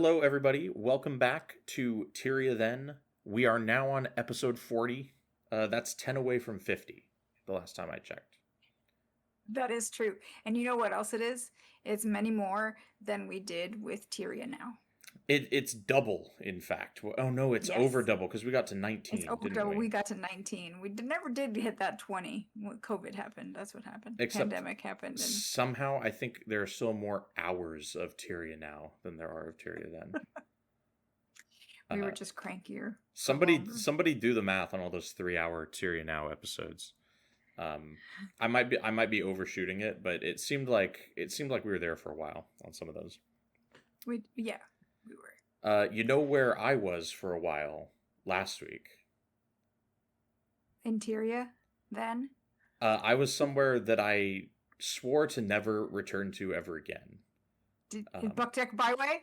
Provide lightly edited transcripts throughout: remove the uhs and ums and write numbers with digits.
Hello, everybody. Welcome back to Tyria then. We are now on episode 40. That's 10 away from 50, the last time I checked. That is true. And you know what else it is? It's many more than we did with Tyria now. It's double, in fact. Oh, no, it's over Yes. double because we got to It's 19, over didn't double. we? We got to 19. We never did hit that 20 when COVID happened. That's what happened. Except Pandemic happened and somehow I think there are still more hours of Tyria now than there are of Tyria then. we were Uh, just crankier for somebody, longer. somebody do the math on all those 3-hour Tyria now episodes. I might be overshooting it, but it seemed like we were there for a while on some of those. Yeah, we were. You know where I was for a while last week? In Tyria then? I was somewhere that I swore to never return to ever again. In Um, Buck Deck Byway?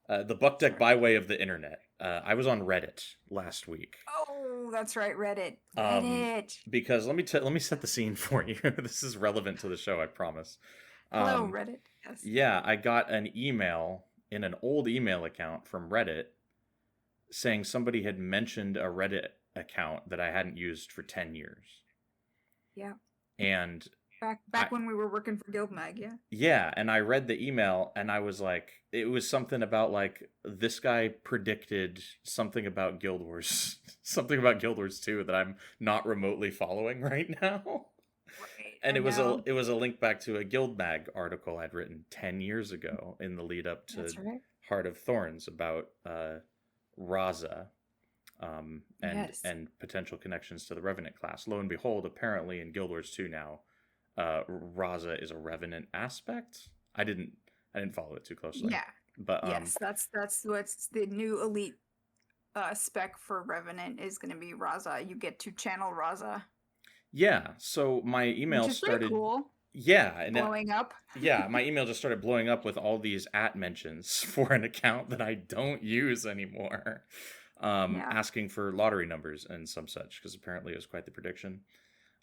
the Buck Deck Sorry. Byway of the internet. I was on Reddit last week. Oh, that's right, Reddit. Um, Reddit. because let me set the scene for you. This is relevant to the show, I promise. Hello, Um, Reddit. Yes. yeah, I got an email in an old email account from Reddit saying somebody had mentioned a Reddit account that I hadn't used for 10 years. Yeah. And Back when we were working for Guild Mag, yeah. yeah, and I read the email and I was like, it was something about like this guy predicted something about Guild Wars, something about Guild Wars 2 that I'm not remotely following right now. Right. And I know. it was a link back to a Guild Mag article I'd written 10 years ago in the lead up to That's right. Heart of Thorns about Raza, Yes. and potential connections to the Revenant class. Lo and behold, apparently in Guild Wars 2 now, Raza is a Revenant aspect. I didn't follow it too closely, Yeah. but Yes. That's what's the new elite spec for Revenant is going to be Raza. You get to channel Raza, yeah. So my which email is pretty started, cool. yeah, and Blowing up. yeah, my email just started blowing up with all these mentions for an account that I don't use anymore, Yeah. asking for lottery numbers and some such because apparently it was quite the prediction.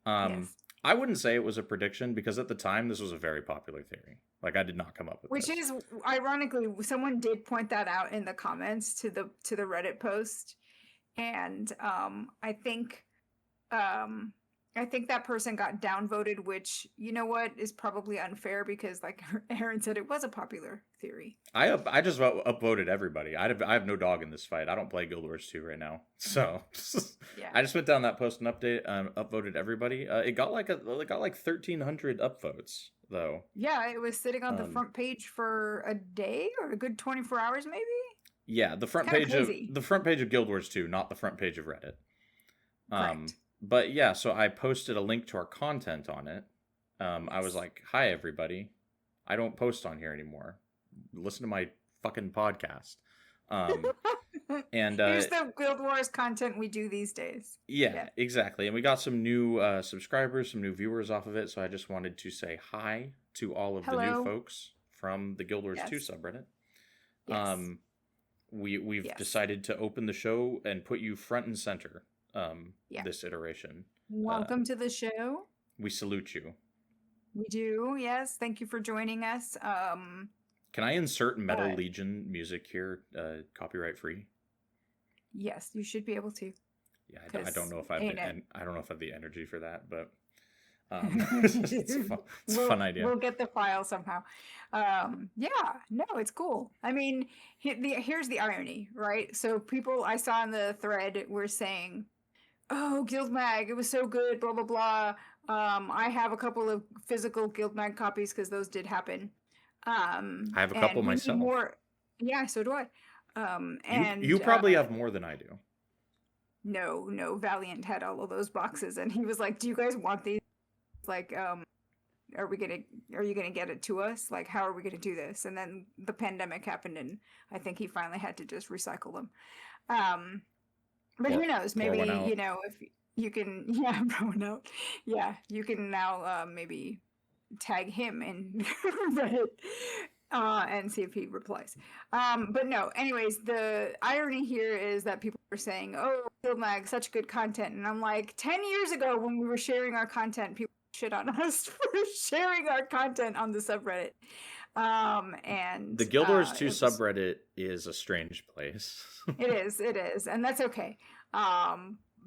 Um, Yes. I wouldn't say it was a prediction because at the time this was a very popular theory. Like I did not come up with Which this. is ironically, someone did point that out in the comments to the Reddit post, and um I think that person got downvoted, which you know what is probably unfair because, like Aaron said, it was a popular theory. I just upvoted everybody. I have no dog in this fight. I don't play Guild Wars 2 right now, so Yeah. I just went down that post and upvoted everybody. It got like 1,300 upvotes though. Yeah, it was sitting on the Um, front page for a day or a good 24 hours, maybe. yeah, the front Kind of page of crazy. Guild Wars 2, not the front page of Reddit. Correct. But yeah, so I posted a link to our content on it. I was Yes. like, "Hi everybody, I don't post on here anymore. Listen to my fucking podcast." Um, and Here's the Guild Wars content we do these days. yeah, Yeah. exactly. And we got some new subscribers, some new viewers off of it. So I just wanted to say hi to all of the new Hello. folks from the Guild Wars 2 Yes. subreddit. Yes. We've Yes. decided to open the show and put you front and center Yeah. this iteration. Welcome to the show. We salute you. We do. Yes. Thank you for joining us. Can I insert Metal Uh, Legion music here, copyright free? yes, you should be able to. Yeah, I 'Cause don't know if I have ain't the, it? and I don't know if I have the energy for that, but it's fun. It's a fun idea. We'll get the file somehow. Yeah, no, it's cool. I mean, here's the irony, right? So people I saw in the thread were saying, "Oh, Guild Mag, it was so good, blah blah blah." I have a couple of physical Guild Mag copies because those did happen. I have a couple And we need myself. more. Yeah, so do I. And You probably have more than I do. no, Valiant had all of those boxes, and he was like, "Do you guys want these? Like, are you gonna get it to us? Like, how are we gonna do this?" And then the pandemic happened, and I think he finally had to just recycle them. But Pour- who knows? pour Maybe one out. if you can, yeah, bro, no, yeah, you can now maybe tag him in Reddit and see if he replies. But no, anyways, the irony here is that people are saying, "Oh, Guild Mag, such good content," and I'm like, 10 years ago when we were sharing our content, people shit on us for sharing our content on the subreddit. And The Guild Wars 2 it was subreddit is a strange place. it is, and that's okay.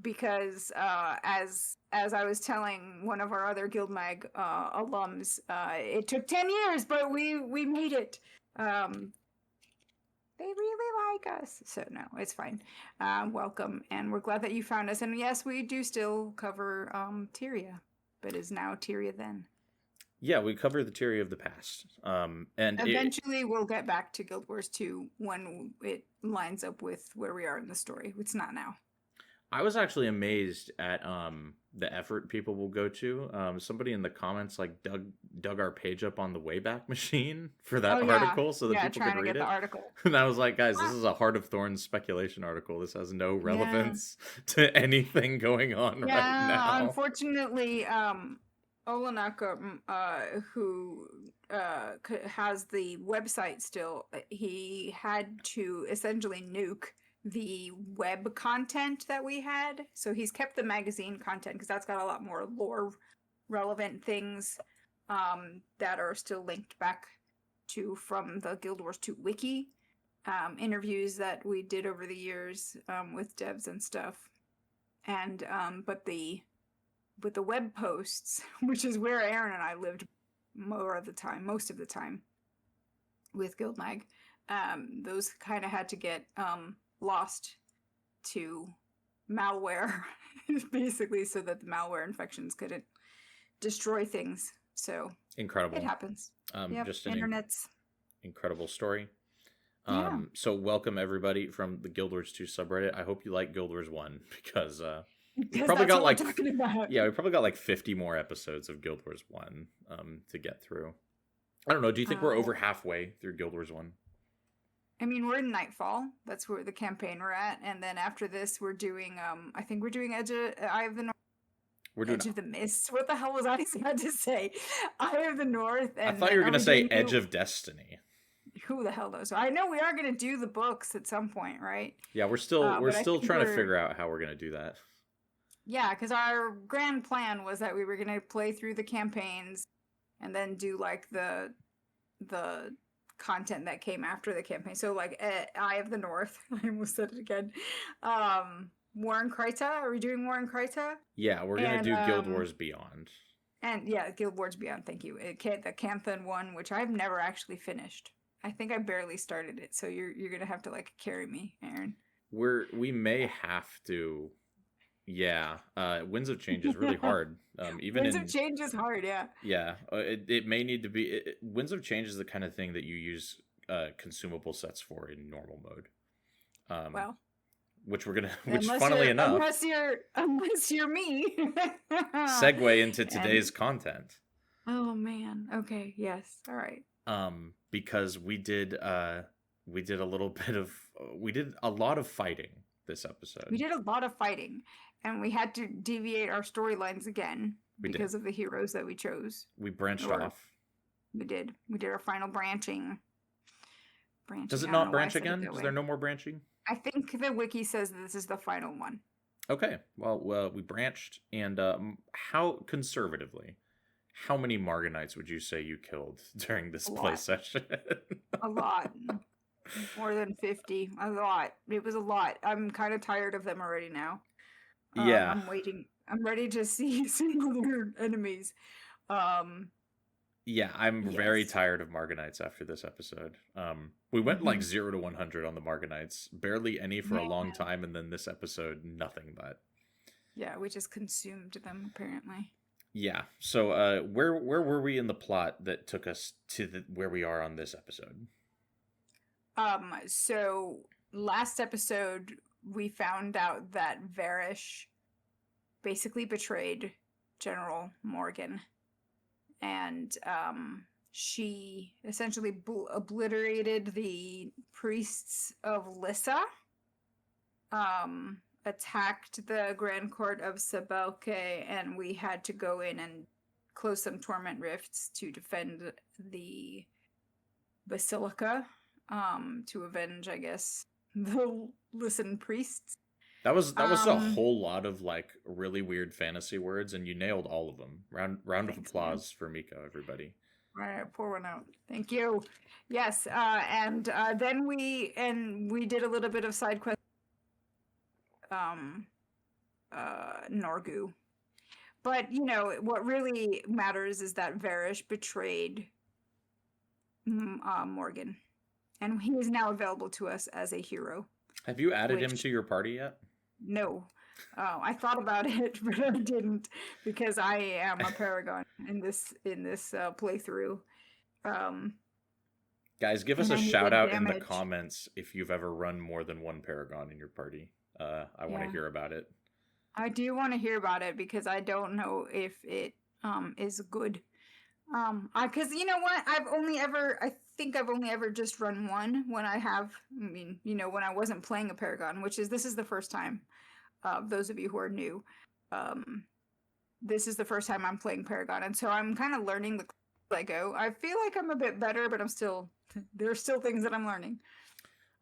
Because as I was telling one of our other Guild Mag alums, it took 10 years, but we made it. They really like us, so no, it's fine. Welcome, and we're glad that you found us. And yes, we do still cover Tyria, but is now Tyria then. Yeah, we cover the Tyria of the past. And eventually we'll get back to Guild Wars 2 when it lines up with where we are in the story. It's not now. I was actually amazed at the effort people will go to. Somebody in the comments like dug our page up on the Wayback Machine for that article so that people could read it. The article. And I was like, guys, this is a Heart of Thorns speculation article. This has no relevance to anything going on right now. Unfortunately, Olanaka, who has the website still, he had to essentially nuke the web content that we had. So he's kept the magazine content because that's got a lot more lore relevant things that are still linked back to from the Guild Wars 2 wiki, interviews that we did over the years with devs and stuff. And but the web posts, which is where Aaron and I lived most of the time with Guild Mag, those kind of had to get lost to malware, basically, so that the malware infections couldn't destroy things. So incredible. It happens. Just an internet's incredible story. So welcome everybody from the Guild Wars 2 subreddit. I hope you like Guild Wars 1 because we probably got like we probably got like 50 more episodes of Guild Wars 1 to get through. I don't know. Do you think we're over halfway through Guild Wars 1? I mean, we're in Nightfall. That's where the campaign we're at, and then after this, we're doing. I think we're doing Eye of the North. We're doing Edge of the Mist. What the hell was I about to say? Eye of the North. And I thought you were going to say Edge of Destiny. Who the hell knows? I know we are going to do the books at some point, right? Yeah, we're still trying to figure out how we're going to do that. Yeah, because our grand plan was that we were going to play through the campaigns and then do like the content that came after the campaign. So like Eye of the North. I almost said it again. War in Kryta. Are we doing War in Kryta? Yeah, we're going to do Guild Wars Beyond. And yeah, Guild Wars Beyond. Thank you. The Canthan one, which I've never actually finished. I think I barely started it. So you're going to have to like carry me, Aaron. We may have to. Yeah, Winds of Change is really hard. Winds of Change is hard, yeah. Yeah, it may need to be. Winds of Change is the kind of thing that you use consumable sets for in normal mode. Well, which funnily enough, unless you're me, segue into today's content. Oh man. Okay. Yes. All right. Because we did a lot of fighting this episode. We did a lot of fighting. And we had to deviate our storylines again because of the heroes that we chose. We branched off. We did. We did our final branching. Does it not branch again? Is there no more branching? I think the wiki says this is the final one. Okay. Well, we branched. And how many Marganites would you say you killed during this play session? A lot. More than 50. A lot. It was a lot. I'm kind of tired of them already now. Yeah. I'm waiting. I'm ready to see some other enemies. Yeah, I'm very tired of Marganites after this episode. We went like 0 to 100 on the Marganites. Barely any for a long time, and then this episode, nothing but. Yeah, we just consumed them, apparently. Yeah, so where were we in the plot that took us to where we are on this episode? So last episode, we found out that Varish basically betrayed General Morgan, and she essentially obliterated the priests of Lissa, attacked the Grand Court of Sabelke, and we had to go in and close some torment rifts to defend the Basilica, to avenge, I guess, the Lissan priests. That was a whole lot of like really weird fantasy words, and you nailed all of them. Round of applause for Miko, everybody. Pour one out. Thank you. Yes, and then we did a little bit of side quest. Um, Norgu. But what really matters is that Varish betrayed Morgan, and he is now available to us as a hero. Have you added him to your party yet? No. I thought about it, but I didn't because I am a Paragon in this playthrough. Guys, give us a shout out in the comments if you've ever run more than one Paragon in your party. I want to hear about it. I do want to hear about it because I don't know if it is good. Because you know what, I think I've only ever just run one when when I wasn't playing a Paragon, this is the first time. Those of you who are new, this is the first time I'm playing Paragon, and so I'm kind of learning the I go. I feel like I'm a bit better, but there's still things that I'm learning.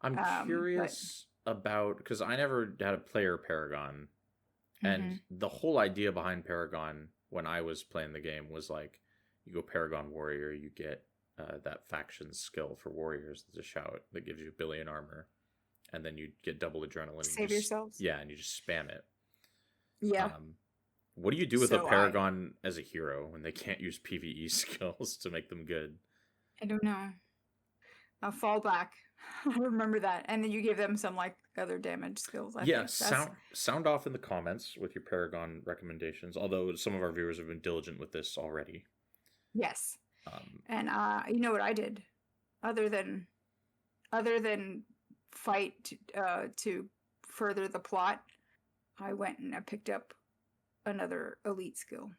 I'm curious about, because I never had a player Paragon, and the whole idea behind Paragon when I was playing the game was like, you go Paragon Warrior, you get that faction skill for warriors, the shout that gives you a billion armor, and then you get double adrenaline. Save yourselves. Yeah, and you just spam it. Yeah. What do you do with a Paragon as a hero when they can't use PvE skills to make them good? I don't know. I'll fall back. I remember that. And then you give them some other damage skills. I think sound off in the comments with your Paragon recommendations, although some of our viewers have been diligent with this already. Yes. And you know what I did? Other than fight to further the plot, I went and I picked up another elite skill.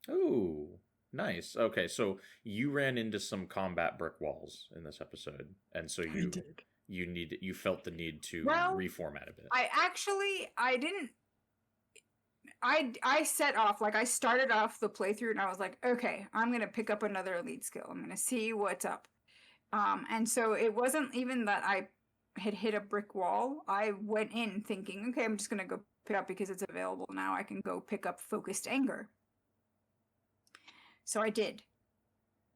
Oh, nice. Okay, so you ran into some combat brick walls in this episode, and so you felt the need to reformat a bit. I didn't. I set off, I started off the playthrough and I was like, okay, I'm gonna pick up another elite skill. I'm gonna see what's up. And so it wasn't even that I had hit a brick wall. I went in thinking, okay, I'm just gonna go pick up because it's available now. I can go pick up Focused Anger. So I did,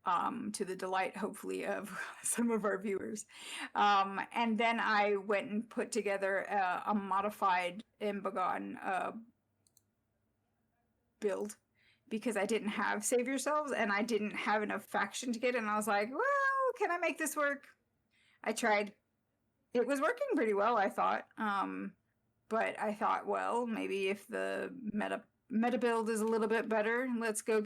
to the delight, hopefully, of some of our viewers. And then I went and put together a modified Imbagon build because I didn't have Save Yourselves and I didn't have enough faction to get it. And I was like, well, can I make this work? I tried. It was working pretty well, I thought. But I thought, well, maybe if the meta build is a little bit better, let's go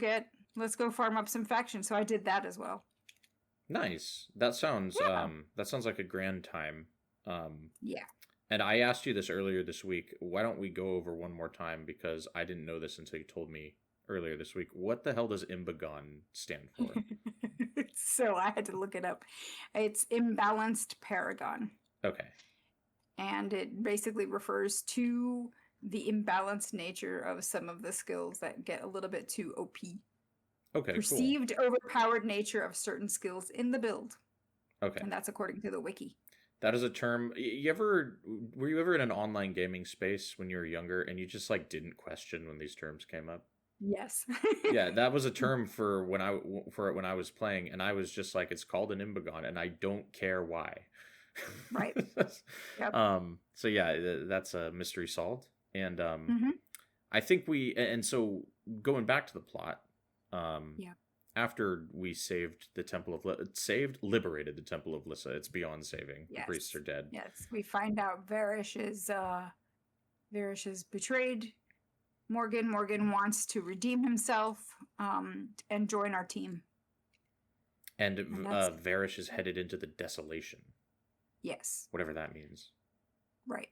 farm up some factions. So I did that as well. Nice. That sounds like a grand time. Yeah. And I asked you this earlier this week. Why don't we go over one more time? Because I didn't know this until you told me earlier this week. What the hell does Imbagon stand for? So I had to look it up. It's Imbalanced Paragon. Okay. And it basically refers to the imbalanced nature of some of the skills that get a little bit too OP. Okay, Perceived overpowered nature of certain skills in the build. Okay. And that's according to the wiki. That is a term. Were you ever in an online gaming space when you were younger and you just didn't question when these terms came up? Yes. Yeah, that was a term for when I was playing, and I was just like, it's called an Imbagon, and I don't care why. Right. Yep. So yeah, that's a mystery solved, and I think so going back to the plot. Yeah. After we saved the Temple of liberated the Temple of Lissa, it's beyond saving. Yes. The priests are dead. Yes, we find out Varish is betrayed Morgan. Morgan wants to redeem himself and join our team. And Varish is headed into the desolation. Yes. Whatever that means. Right.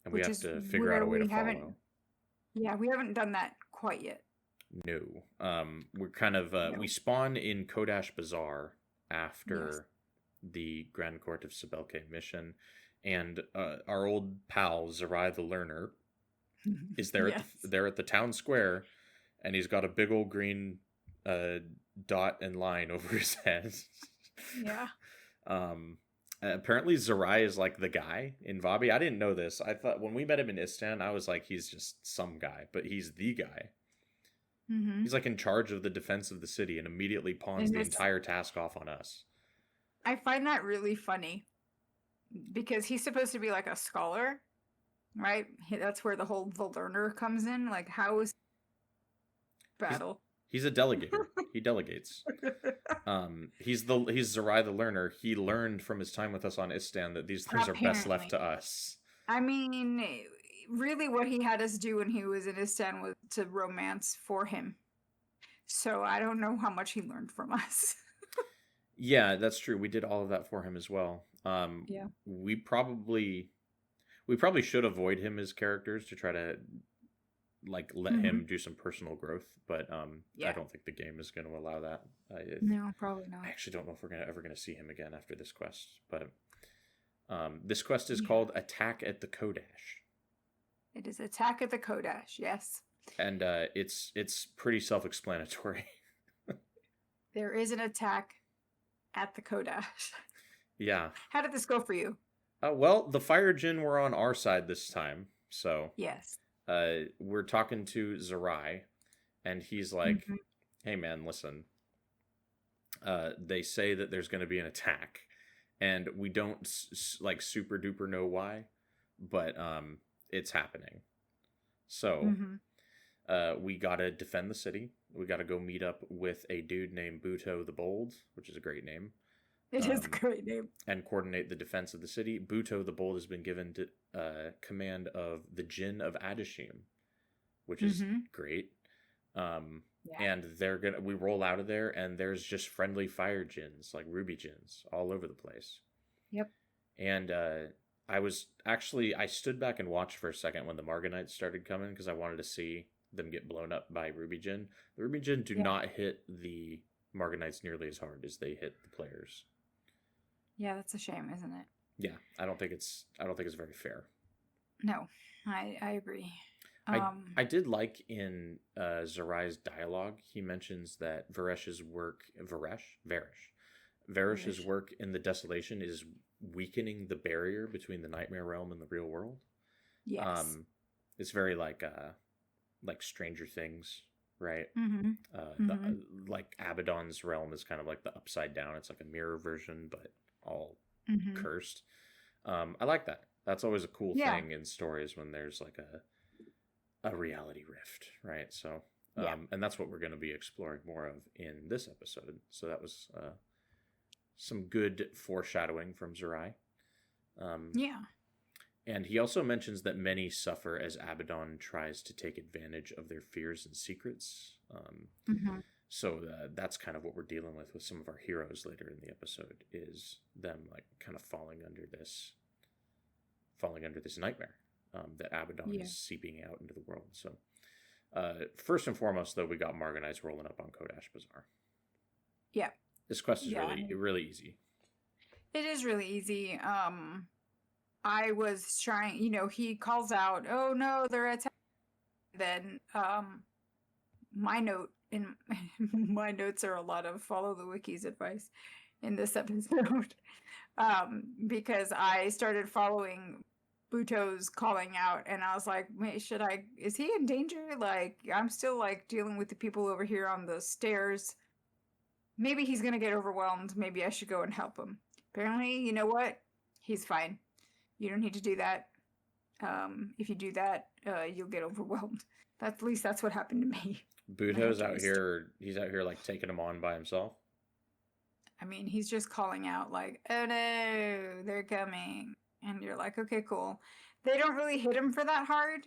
And we have to figure out a way to follow. Yeah, we haven't done that quite yet. No. We're kind of we spawn in Kodash Bazaar after the Grand Court of Sibelke mission, and our old pal Zerai the Learner is there at the town square, and he's got a big old green dot and line over his head. Yeah. Apparently Zerai is the guy in Vabi. I didn't know this. I thought when we met him in Istan, I was like, he's just some guy, but he's the guy. Mm-hmm. He's like in charge of the defense of the city and immediately pawns And the it's, entire task off on us. I find that really funny because he's supposed to be like a scholar, right? That's where the learner comes in. Like, how is He's battle? he's a delegator. He delegates. He's Zerai the learner. He learned from his time with us on Istan that these things are best left Apparently. to us. I mean, really, what he had us do when he was in Istan was to romance for him. So I don't know how much he learned from us. Yeah, that's true. We did all of that for him as well. Yeah. We probably should avoid him as characters to try to like let him do some personal growth, but I Yeah. don't think the game is going to allow that. No, probably not. I actually don't know if we're ever going to see him again after this quest, but this quest is Yeah. called Attack at the Kodash. It is Attack at the Kodash, yes. And it's pretty self-explanatory. There is an attack at the Kodash. Yeah. How did this go for you? Well, the Fire Djinn were on our side this time, so Yes. we're talking to Zerai, and he's like, Mhm. "Hey, man, listen. They say that there's going to be an attack, and we don't like super duper know why, but it's happening. So Mhm. we gotta defend the city. We gotta go meet up with a dude named Buto the Bold, which is a great name, It is a great name. and coordinate the defense of the city. Buto the Bold has been given command of the Djinn of Adashim, which is great. Yeah. And we roll out of there, and there's just friendly fire djinns, like ruby djinns, all over the place. Yep. And I stood back and watched for a second when the Marganites started coming because I wanted to see them get blown up by ruby djinn. The ruby djinn do not hit the Marganites nearly as hard as they hit the players. Yeah, that's a shame, isn't it? Yeah, I don't think it's very fair. No, I agree. I did like in Zarai's dialogue, he mentions that Varesh's work in the Desolation is weakening the barrier between the Nightmare Realm and the real world. Yes. It's very like Stranger Things, right? Like Abaddon's realm is kind of like the upside down. It's like a mirror version, but all cursed. I like that. That's always a cool thing in stories when there's like a reality rift, right? So and that's what we're going to be exploring more of in this episode. So that was some good foreshadowing from Zerai. And he also mentions that many suffer as Abaddon tries to take advantage of their fears and secrets. So that's kind of what we're dealing with some of our heroes later in the episode, is them like kind of falling under this nightmare that Abaddon is seeping out into the world. So first and foremost, though, we got Marganites rolling up on Kodash Bazaar. Yeah. This quest is really easy. It is really easy. I was trying, he calls out, "Oh no, they're attacking." Then my note in my notes are a lot of follow the wiki's advice in this episode. Because I started following Buto's calling out, and I was like, is he in danger? Like, I'm still like dealing with the people over here on the stairs. Maybe he's gonna get overwhelmed. Maybe I should go and help him. Apparently, you know what? He's fine. You don't need to do that. If you do that, you'll get overwhelmed. At least that's what happened to me. Buto's out here. He's out here like taking him on by himself. I mean, he's just calling out like, "Oh no, they're coming." And you're like, okay, cool. They don't really hit him for that hard.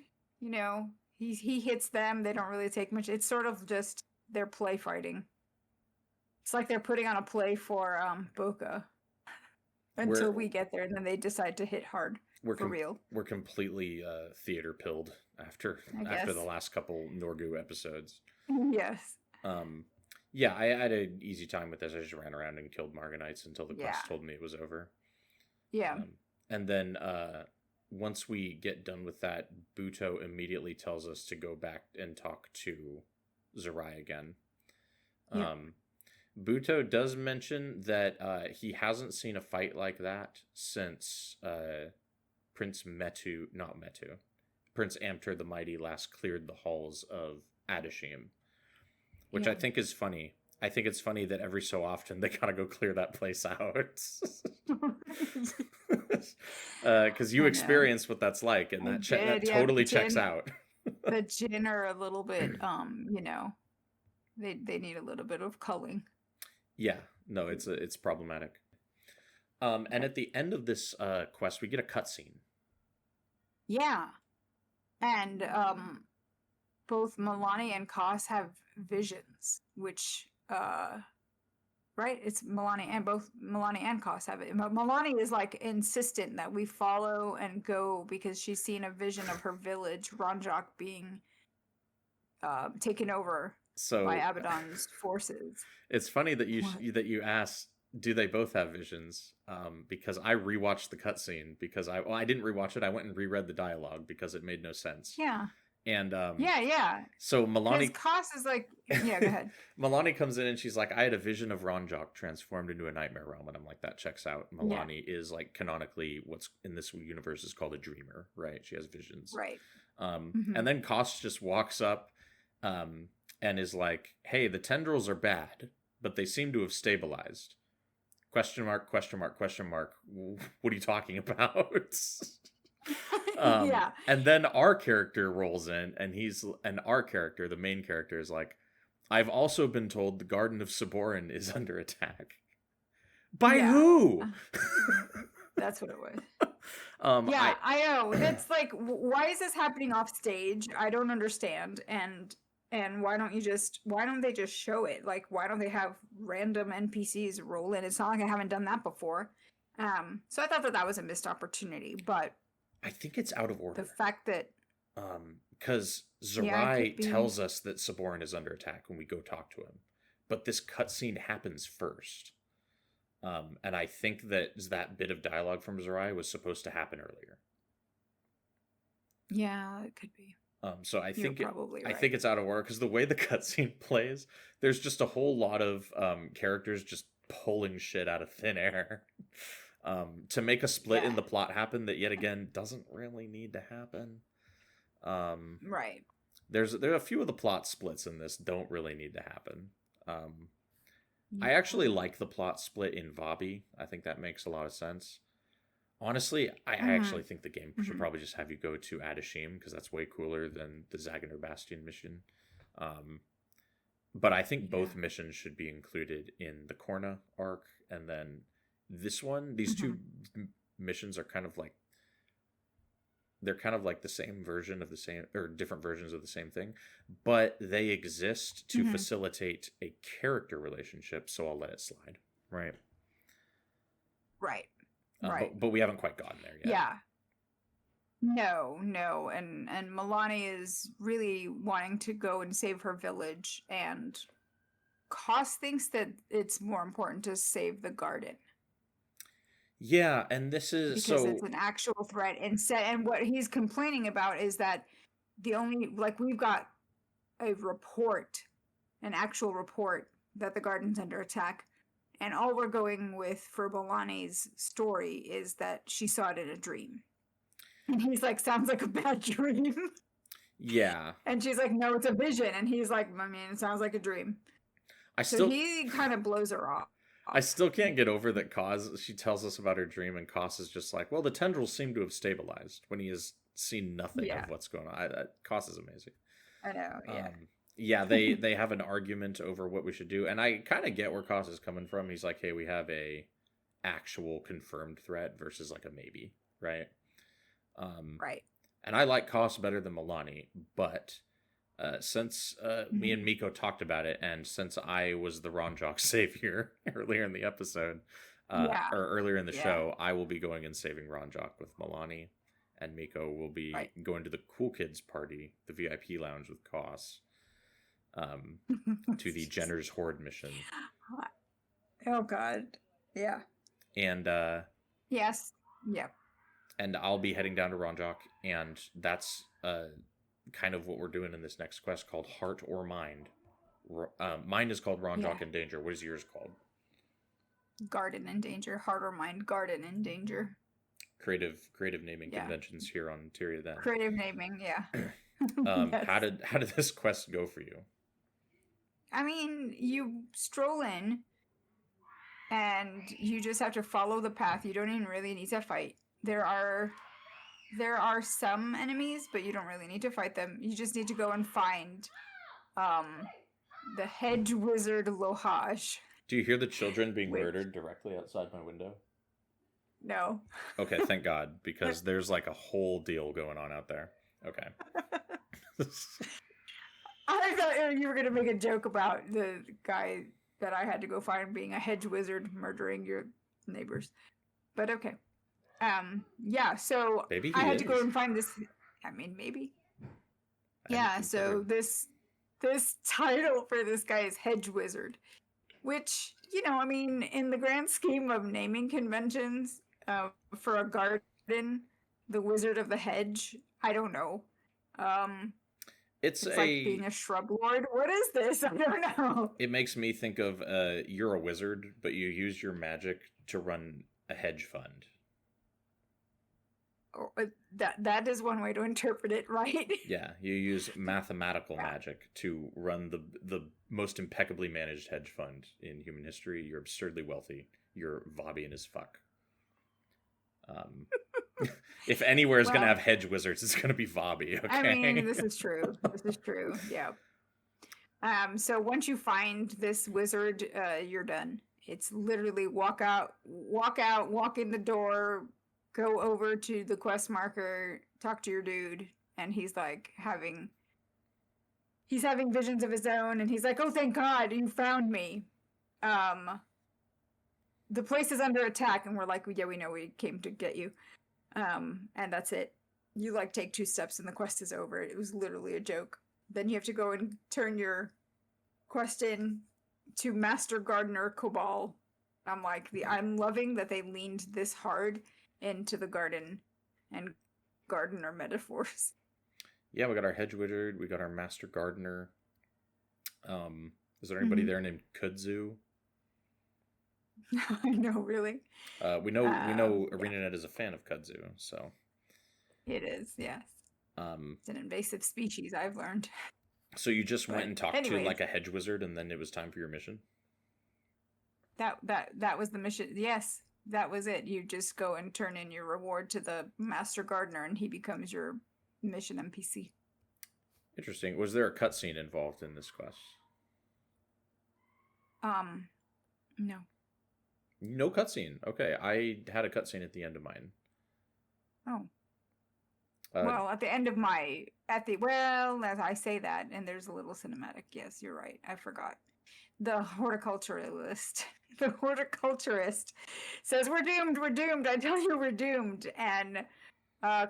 He hits them. They don't really take much. It's sort of just their play fighting. It's like they're putting on a play for Boca until we get there, and then they decide to hit hard for real. We're completely theater pilled after the last couple Norgu episodes. Yes. Yeah, I had an easy time with this. I just ran around and killed Marganites until the quest told me it was over. Yeah. And then once we get done with that, Buto immediately tells us to go back and talk to Zerai again. Buto does mention that he hasn't seen a fight like that since Prince Amtur the Mighty last cleared the halls of Adashim. which I think is funny. I think it's funny that every so often they gotta go clear that place out. Because you experience what that's like, and that totally checks out. The Jinn are a little bit, they need a little bit of culling. Yeah, no, it's problematic. And at the end of this quest, we get a cutscene. Yeah, and both Milani and Koss have visions, which right? It's Milani, and both Milani and Koss have it. Milani is like insistent that we follow and go because she's seen a vision of her village, Ronjok, being taken over by Abaddon's forces. It's funny that you asked, do they both have visions? Because I rewatched the cutscene because I didn't rewatch it. I went and reread the dialogue because it made no sense. Yeah. And yeah. So Milani, Koss is like, yeah, go ahead. Milani comes in and she's like, I had a vision of Ronjok transformed into a nightmare realm, and I'm like, that checks out. Milani is like canonically what's in this universe is called a dreamer, right? She has visions, right? And then Koss just walks up, and is like, hey, the tendrils are bad, but they seem to have stabilized. Question mark, question mark, question mark. What are you talking about? Yeah. And then our character rolls in, and our character, the main character, is like, I've also been told the Garden of Saborin is under attack. By who? That's what it was. I know. That's like, why is this happening off stage? I don't understand. And why don't they just show it? Like, why don't they have random NPCs roll in? It's not like I haven't done that before. So I thought that was a missed opportunity, but I think it's out of order. The fact that because Zerai tells us that Saborin is under attack when we go talk to him, but this cutscene happens first. And I think that bit of dialogue from Zerai was supposed to happen earlier. Yeah, it could be. So I think right. I think it's out of order because the way the cutscene plays, there's just a whole lot of characters just pulling shit out of thin air to make a split in the plot happen that yet again doesn't really need to happen. Right. There are a few of the plot splits in this don't really need to happen. I actually like the plot split in Vabi. I think that makes a lot of sense. Honestly, I actually think the game should probably just have you go to Adashim because that's way cooler than the Zaganer Bastion mission. But I think both missions should be included in the Korna arc, and then this one, these two missions are kind of like the same version of the same, or different versions of the same thing, but they exist to facilitate a character relationship. So I'll let it slide. Right. Right. Right. But we haven't quite gotten there yet. Yeah. No. And Milani is really wanting to go and save her village, and Koss thinks that it's more important to save the garden. Yeah, and this is because it's an actual threat. And what he's complaining about is that we've got a report, an actual report that the garden's under attack. And all we're going with for Milani's story is that she saw it in a dream. And he's like, sounds like a bad dream. Yeah. And she's like, no, it's a vision. And he's like, I mean, it sounds like a dream. So he kind of blows her off. I still can't get over that she tells us about her dream, and Koss is just like, well, the tendrils seem to have stabilized when he has seen nothing of what's going on. Koss is amazing. I know, yeah. Yeah, they have an argument over what we should do, and I kind of get where Koss is coming from. He's like, hey, we have a actual confirmed threat versus like a maybe, right? Right. And I like Koss better than Milani, but since me and Miko talked about it, and since I was the Ronjok savior earlier in the episode, or earlier in the show, I will be going and saving Ronjok with Milani, and Miko will be going to the cool kids party, the VIP lounge with Koss. To the Jenner's Horde mission. Oh God. Yeah. And yes. Yeah. And I'll be heading down to Ronjok, and that's kind of what we're doing in this next quest called Heart or Mind. Mine is called Ronjok in Danger. What is yours called? Garden in Danger. Heart or Mind. Garden in Danger. Creative naming conventions here on Tyria then. Creative naming, yeah. Yes. How did this quest go for you? I mean, you stroll in and you just have to follow the path. You don't even really need to fight. There are some enemies, but you don't really need to fight them. You just need to go and find um the hedge wizard Lohaj. Do you hear the children being Which murdered directly outside my window? no. Okay, thank God, because there's like a whole deal going on out there. Okay. I thought you were gonna make a joke about the guy that I had to go find being a hedge wizard murdering your neighbors. But okay. Yeah, so Maybe I he had to go is. and find this. I mean, maybe. I Yeah, hadn't so considered. this title for this guy is hedge wizard, which, you know, I mean, in the grand scheme of naming conventions, for a garden, the wizard of the hedge, I don't know. Um, It's it's like being a. a shrub lord. What is this? I don't know. It makes me think of you're a wizard, but you use your magic to run a hedge fund. That is one way to interpret it, right? Yeah, you use mathematical Yeah. magic to run the most impeccably managed hedge fund in human history. You're absurdly wealthy. You're Vobian as fuck. Um, if anywhere is going to Well, have hedge wizards, it's going to be Vobby. Okay. I mean, this is true. This is true. Yeah. So once you find this wizard, you're done. It's literally walk out, walk in the door, go over to the quest marker, talk to your dude, and he's having visions of his own, and he's like, "Oh, thank God, you found me." The place is under attack, and we're like, "Yeah, we know, we came to get you." And that's it. You like take 2 steps, and the quest is over. It was literally a joke. Then you have to go and turn your quest in to Master Gardener Cobal. I'm loving that they leaned this hard into the garden and gardener metaphors. Yeah, we got our hedge wizard. We got our master gardener. Is there anybody there named Kudzu? I know, really. We know Yeah, ArenaNet is a fan of kudzu, so it is. Yes, it's an invasive species. I've learned. so you just went But and talked to anyways, like a hedge wizard, and then it was time for your mission. that was the mission. Yes, that was it. You just go and turn in your reward to the master gardener, and he becomes your mission NPC. Interesting. Was there a cutscene involved in this quest? No. No cutscene. Okay, I had a cutscene at the end of mine. Oh. Uh, Well, at the end of my as I say that, and there's a little cinematic. Yes, you're right. I forgot. The horticulturalist, the horticulturist says, "We're doomed. We're doomed. I tell you, we're doomed." And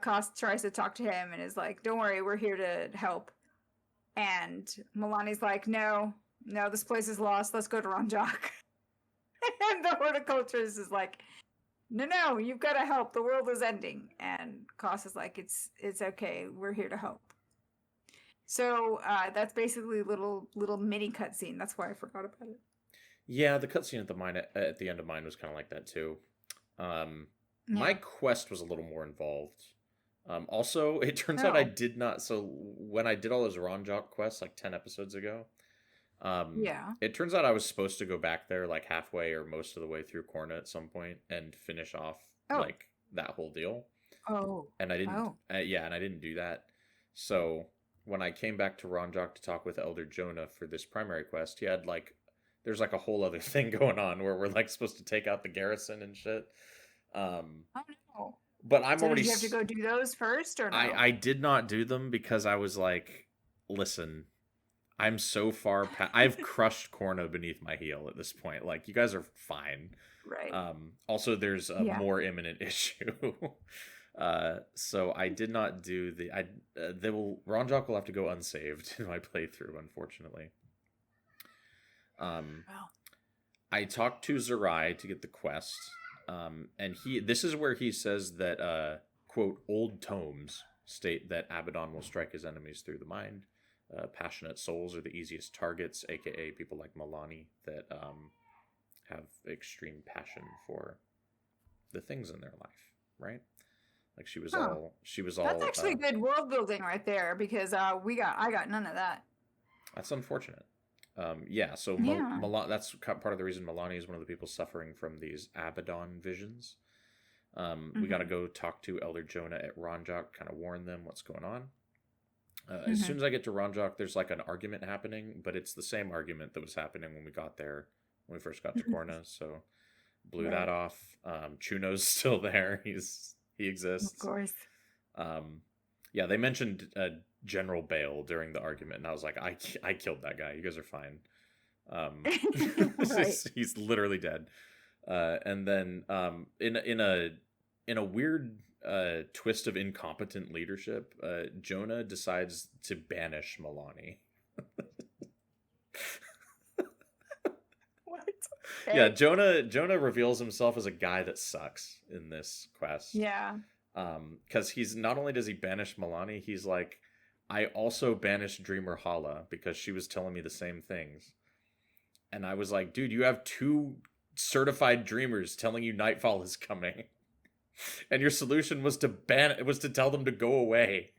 Kost tries to talk to him and is like, "Don't worry, we're here to help." And Milani's like, "No, no, this place is lost. Let's go to Ronjok." And the horticulturist is like, "No, you've got to help. The world is ending." And Koss is like, "It's okay. We're here to help." So that's basically little mini cutscene. That's why I forgot about it. yeah, the cutscene at the end of mine was kind of like that too. My Yeah. quest was a little more involved. Also, it turns out I Oh, did not. So when I did all those Ronjok quests like 10 episodes ago, yeah. it turns out I was supposed to go back there like halfway or most of the way through Korna at some point and finish off Oh, like that whole deal. oh, And I didn't. oh. Yeah, and I didn't do that. So when I came back to Ronjok to talk with Elder Jonah for this primary quest, he had like there's like a whole other thing going on where we're like supposed to take out the garrison and shit. Oh no. But I'm So already. did you have to go do those first or no? I did not do them because I was like, listen, I'm so far past. I've crushed Korna beneath my heel at this point. Like, you guys are fine. Right. Also, there's a Yeah. more imminent issue. So I did not do the. Ronjok will have to go unsaved in my playthrough, unfortunately. Well. I talked to Zerai to get the quest. And this is where he says that, quote, old tomes state that Abaddon will strike his enemies through the mind. Passionate souls are the easiest targets, aka people like Milani that have extreme passion for the things in their life, right? Like she was Huh. all That's actually good world building right there because I got none of that. that's unfortunate. Yeah, so Yeah. that's part of the reason Milani is one of the people suffering from these Abaddon visions. We got to Mm-hmm. go talk to Elder Jonah at Ronjok, kind of warn them what's going on. As Mm-hmm. soon as I get to Ronjok, there's like an argument happening, but it's the same argument that was happening when we got there, when we first got to Korna. So blew that Right. off. Chuno's still there. He Of exists. course. Yeah, they mentioned General Bale during the argument, and I was like, I killed that guy. You guys are fine. Right. He's literally dead. And then in a weird twist of incompetent leadership, Jonah decides to banish Milani. What? Yeah, Okay. Jonah reveals himself as a guy that sucks in this quest. Yeah. Because he's not only does he banish Milani, he's like, I also banished Dreamer Hala because she was telling me the same things. And I was like, dude, you have two certified dreamers telling you Nightfall is coming. And your solution was to tell them to go away.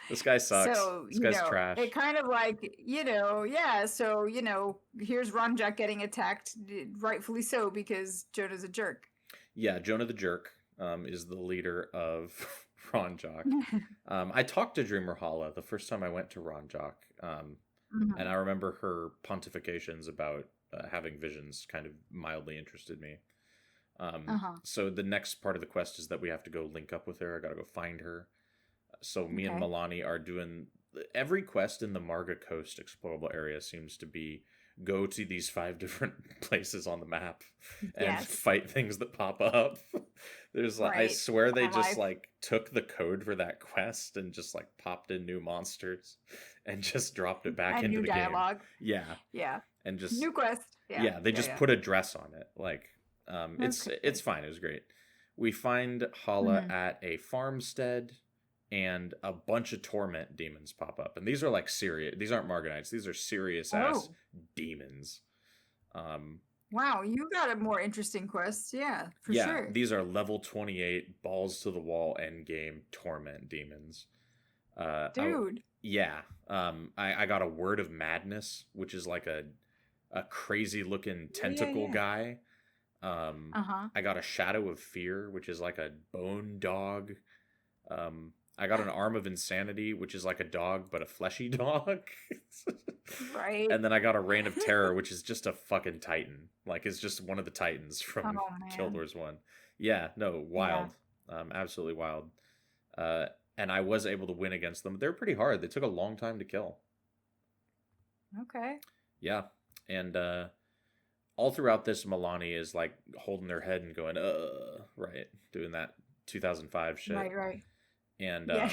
This guy sucks. So, This guy's trash. it kind of like, yeah. So, here's Ronjak getting attacked, rightfully so, because Jonah's a jerk. Yeah, Jonah the Jerk is the leader of Ronjok. I talked to Dreamer Hala the first time I went to Ronjok. And I remember her pontifications about having visions kind of mildly interested me. So the next part of the quest is that we have to go link up with her. I gotta go find her. So me and Okay. Milani are doing every quest in the Marga Coast explorable area seems to be go to these 5 different places on the map and Yes. fight things that pop up. There's like, I Right. swear they Farm just life. like took the code for that quest and just like popped in new monsters and just dropped it back And into new the game. dialogue. Yeah, Yeah. and just New quest. Yeah. yeah, they Yeah. just Yeah. put a dress on it. Like, it's Okay. fine. It was great. We find Hala Mhm. at a farmstead, and a bunch of torment demons pop up, and these are like serious. These aren't Marganites. These are serious ass Oh, demons. wow. You got a more interesting quest. Yeah, for Yeah, sure. these are level 28 balls to the wall end game torment demons. Dude. Yeah. I got a word of madness, which is like a crazy looking Yeah. Yeah. tentacle Yeah. guy. Uh-huh. I got a shadow of fear, which is like a bone dog. I got an arm of insanity, which is like a dog but a fleshy dog. Right. And then I got a reign of terror, which is just a fucking titan. Like it's just one of the titans from Oh, Guild man. Wars 1. Yeah, no, Yeah. wild. Absolutely wild. And I was able to win against them. They're pretty hard. They took a long time to kill. Okay. Yeah. And all throughout this, Milani is like holding their head and going, right, doing that 2005 shit. Right. And Yeah.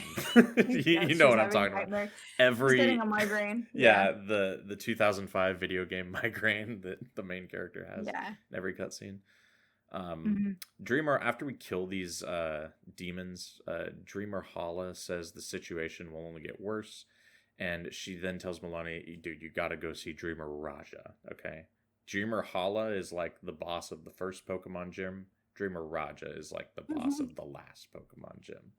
you know what I'm talking about. She's Every getting a migraine. yeah, the 2005 video game migraine that the main character has Yeah. in every cutscene. Mhm. Dreamer, after we kill these demons, Dreamer Hala says the situation will only get worse, and she then tells Milani, dude, you gotta go see Dreamer Raja, okay? Dreamer Hala is like the boss of the first Pokemon gym. Dreamer Raja is like the boss of the last Pokemon gym.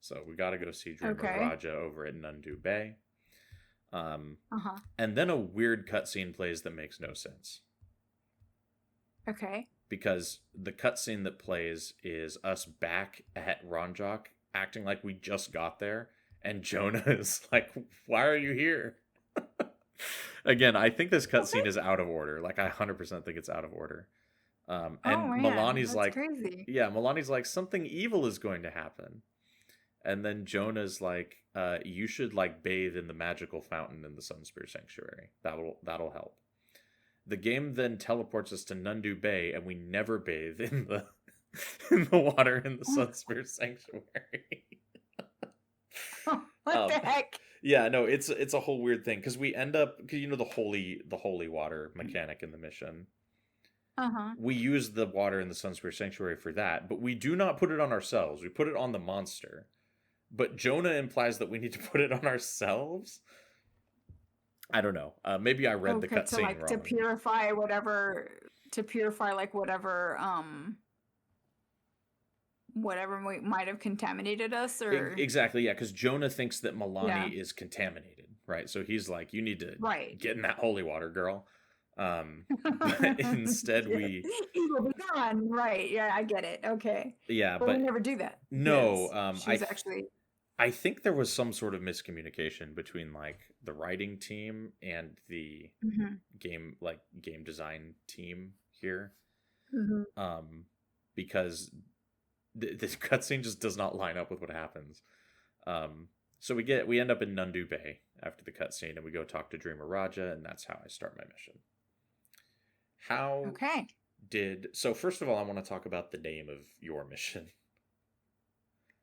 So we gotta go see Dreamer Okay. Raja over at Nundu Bay. Uh-huh. And then a weird cutscene plays that makes no sense. Okay. Because the cutscene that plays is us back at Ronjok acting like we just got there, and Jonah is like, why are you here? Again, I think this cutscene is out of order. Like, I 100% think it's out of order. And Man, Milani's that's like, crazy. yeah, Milani's like, something evil is going to happen. And then Jonah's like, you should like bathe in the magical fountain in the Sunspear Sanctuary. That'll help. The game then teleports us to Nundu Bay, and we never bathe in the water in the Sunspear Sanctuary. What the heck? Yeah, no, it's a whole weird thing because we end up, because the holy water mechanic in the mission. We use the water in the Sunspear Sanctuary for that, but we do not put it on ourselves. We put it on the monster. But Jonah implies that we need to put it on ourselves. I don't know. Maybe I read the cutscene wrong. To purify whatever whatever might have contaminated us, or Exactly, yeah, because Jonah thinks that Milani is contaminated. right? So he's like, you need to Right. get in that holy water, girl. But instead Yeah. we, Evil be gone. Right. Yeah, I get it. Okay. yeah, But we but never do that no, because she's actually. I think there was some sort of miscommunication between like the writing team and the Mhm, game design team here. mhm. Um, because the cutscene just does not line up with what happens. So we end up in Nundu Bay after the cutscene, and we go talk to Dreamer Raja, and that's how I start my mission. How Okay. so first of all, I want to talk about the name of your mission.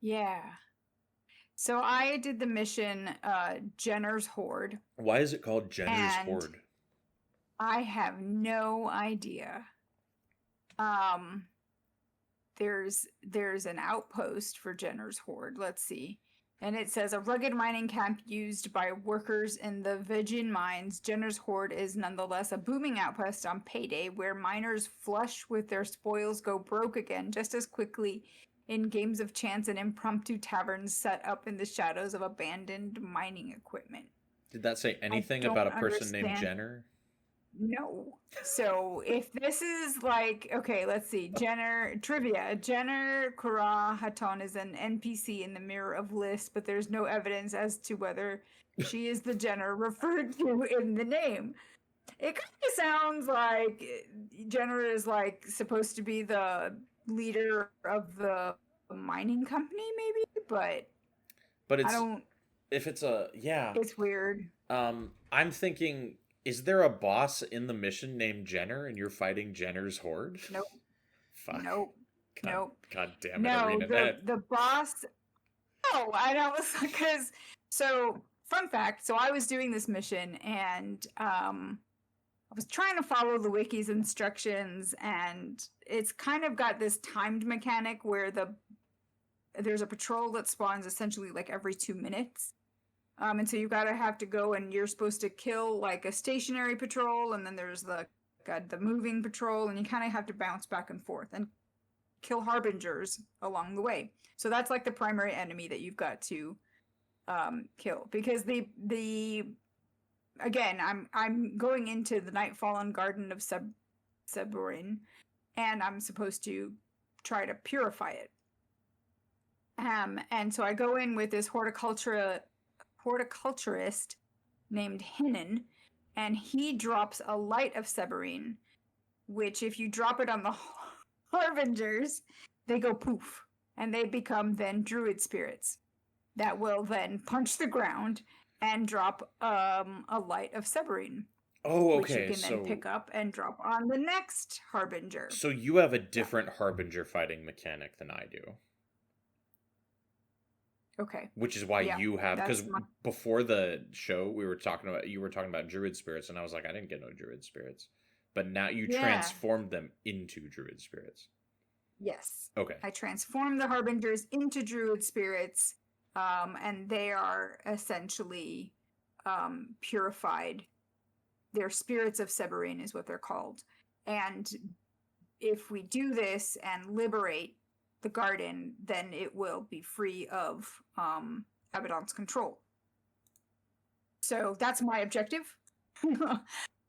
Yeah. So I did the mission Jenner's Horde, Why is it called Jenner's and Horde? I have no idea. Um there's an outpost for Jenner's Horde. Let's see. And it says a rugged mining camp used by workers in the Vijin mines. Jenner's Horde is nonetheless a booming outpost on payday where miners flush with their spoils go broke again just as quickly in games of chance and impromptu taverns set up in the shadows of abandoned mining equipment. Did that say I anything about don't a person named understand. Jenner? No. So if this is like, okay, let's see. Jenner trivia. Jenner Kara Haton is an NPC in the Mirror of List, but there's no evidence as to whether she is the Jenner referred to in the name. It kind of sounds like Jenner is like supposed to be the leader of the mining company, maybe, but I don't. If it's a yeah. It's weird. I'm thinking, is there a boss in the mission named Jenner and you're fighting Jenner's Horde? Nope. Fuck. Nope. God, Nope. God damn it, No, ArenaNet. the boss. No, I know, because so fun fact. So I was doing this mission and I was trying to follow the wiki's instructions, and it's kind of got this timed mechanic where there's a patrol that spawns essentially like every 2 minutes. And so you gotta have to go and you're supposed to kill like a stationary patrol, and then there's the moving patrol, and you kind of have to bounce back and forth and kill harbingers along the way. So that's like the primary enemy that you've got to kill, because the again, I'm going into the Nightfallen Garden of Seburin, and I'm supposed to try to purify it. And so I go in with this horticulturist named Hinnon, and he drops a light of Seburin, which if you drop it on the harbingers, they go poof, and they become then druid spirits that will then punch the ground and drop a light of Seburin. Oh, which you okay. can then pick up and drop on the next harbinger. So you have a different harbinger fighting mechanic than I do. Okay. Which is why you have, because my... before the show you were talking about druid spirits, and I was like, I didn't get no druid spirits, but now you transformed them into druid spirits. Yes. Okay. I transformed the harbingers into druid spirits, and they are essentially purified. They're spirits of Seburin is what they're called. And if we do this and liberate the garden, then it will be free of Abaddon's control. So that's my objective.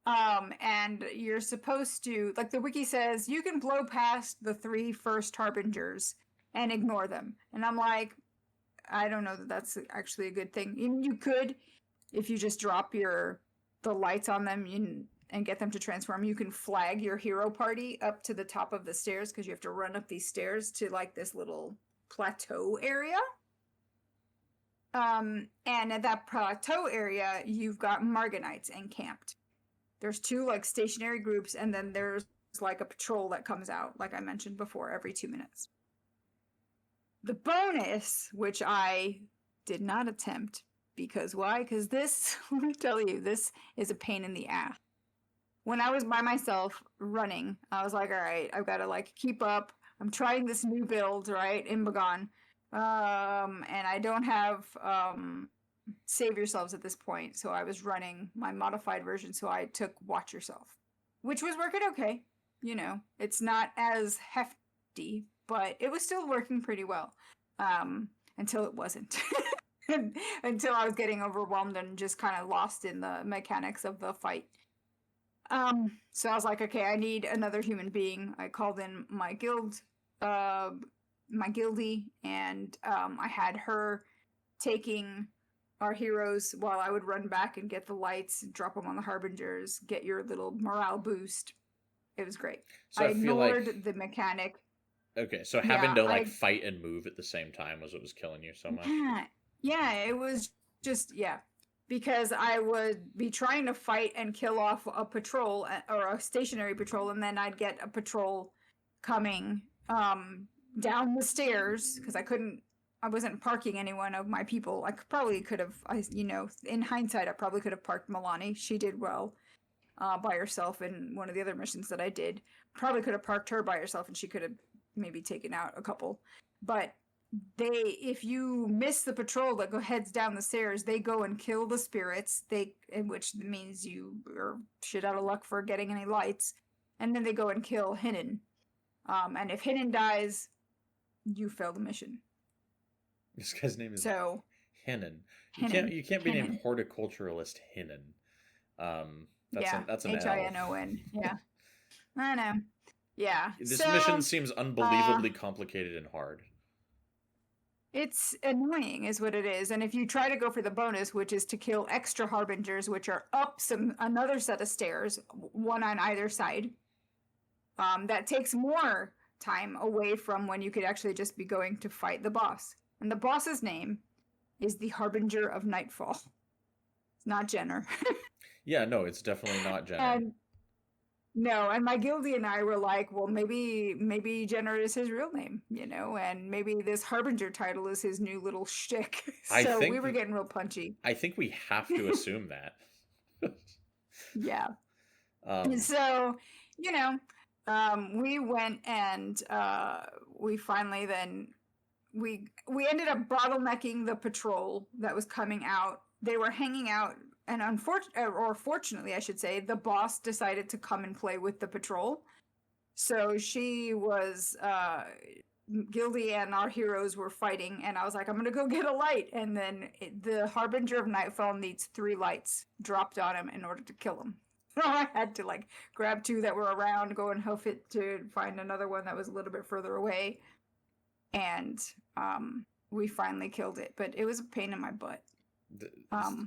And you're supposed to, like the wiki says, you can blow past the 3 first harbingers and ignore them. And I'm like, I don't know that that's actually a good thing. You could, if you just drop the lights on them and get them to transform, you can flag your hero party up to the top of the stairs, because you have to run up these stairs to like this little plateau area. And at that plateau area, you've got Marganites encamped. There's 2 like stationary groups, and then there's like a patrol that comes out, like I mentioned before, every 2 minutes. The bonus, which I did not attempt, because why? Because this, let me tell you, this is a pain in the ass. When I was by myself running, I was like, all right, I've got to like keep up. I'm trying this new build, right, in Bagan. And I don't have save yourselves at this point. So I was running my modified version. So I took watch yourself, which was working okay. You know, it's not as hefty, but it was still working pretty well. Until it wasn't. until I was getting overwhelmed and just kind of lost in the mechanics of the fight. So I was like, okay, I need another human being. I called in my guild, uh, my guildie, and I had her taking our heroes while I would run back and get the lights, drop them on the harbingers, get your little morale boost. It was great. So I I feel like ignored the mechanic. okay, so having Yeah, to like fight and move at the same time was what was killing you so much. yeah, it was just yeah, because I would be trying to fight and kill off a patrol or a stationary patrol, and then I'd get a patrol coming down the stairs because I wasn't parking any one of my people. Probably could have, in hindsight, I probably could have parked Milani. She did well by herself in one of the other missions that I did. Probably could have parked her by herself, and she could have maybe taken out a couple. But if you miss the patrol that heads down the stairs, they go and kill the spirits. Which means you are shit out of luck for getting any lights, and then they go and kill Hinnon. And if Hinnon dies, you fail the mission. This guy's name is so Hinnon. You can't be named horticulturalist Hinnon. That's an Hinon. Yeah, I know. Yeah. This mission seems unbelievably complicated and hard. It's annoying is what it is. And if you try to go for the bonus, which is to kill extra harbingers, which are up another set of stairs, one on either side, that takes more time away from when you could actually just be going to fight the boss. And the boss's name is the Harbinger of Nightfall. It's not Jenner. Yeah, no, it's definitely not Jenner. And my guildie and I were like, well, maybe Jenner is his real name, and maybe this Harbinger title is his new little shtick. So we were getting real punchy. I think we have to assume that. Yeah. So, we went and we finally then we ended up bottlenecking the patrol that was coming out. They were hanging out. And fortunately, I should say, the boss decided to come and play with the patrol. So she was, Gildy and our heroes were fighting, and I was like, I'm gonna go get a light. And then the Harbinger of Nightfall needs 3 lights dropped on him in order to kill him. So I had to grab 2 that were around, go and hoof it to find another one that was a little bit further away. And we finally killed it, but it was a pain in my butt.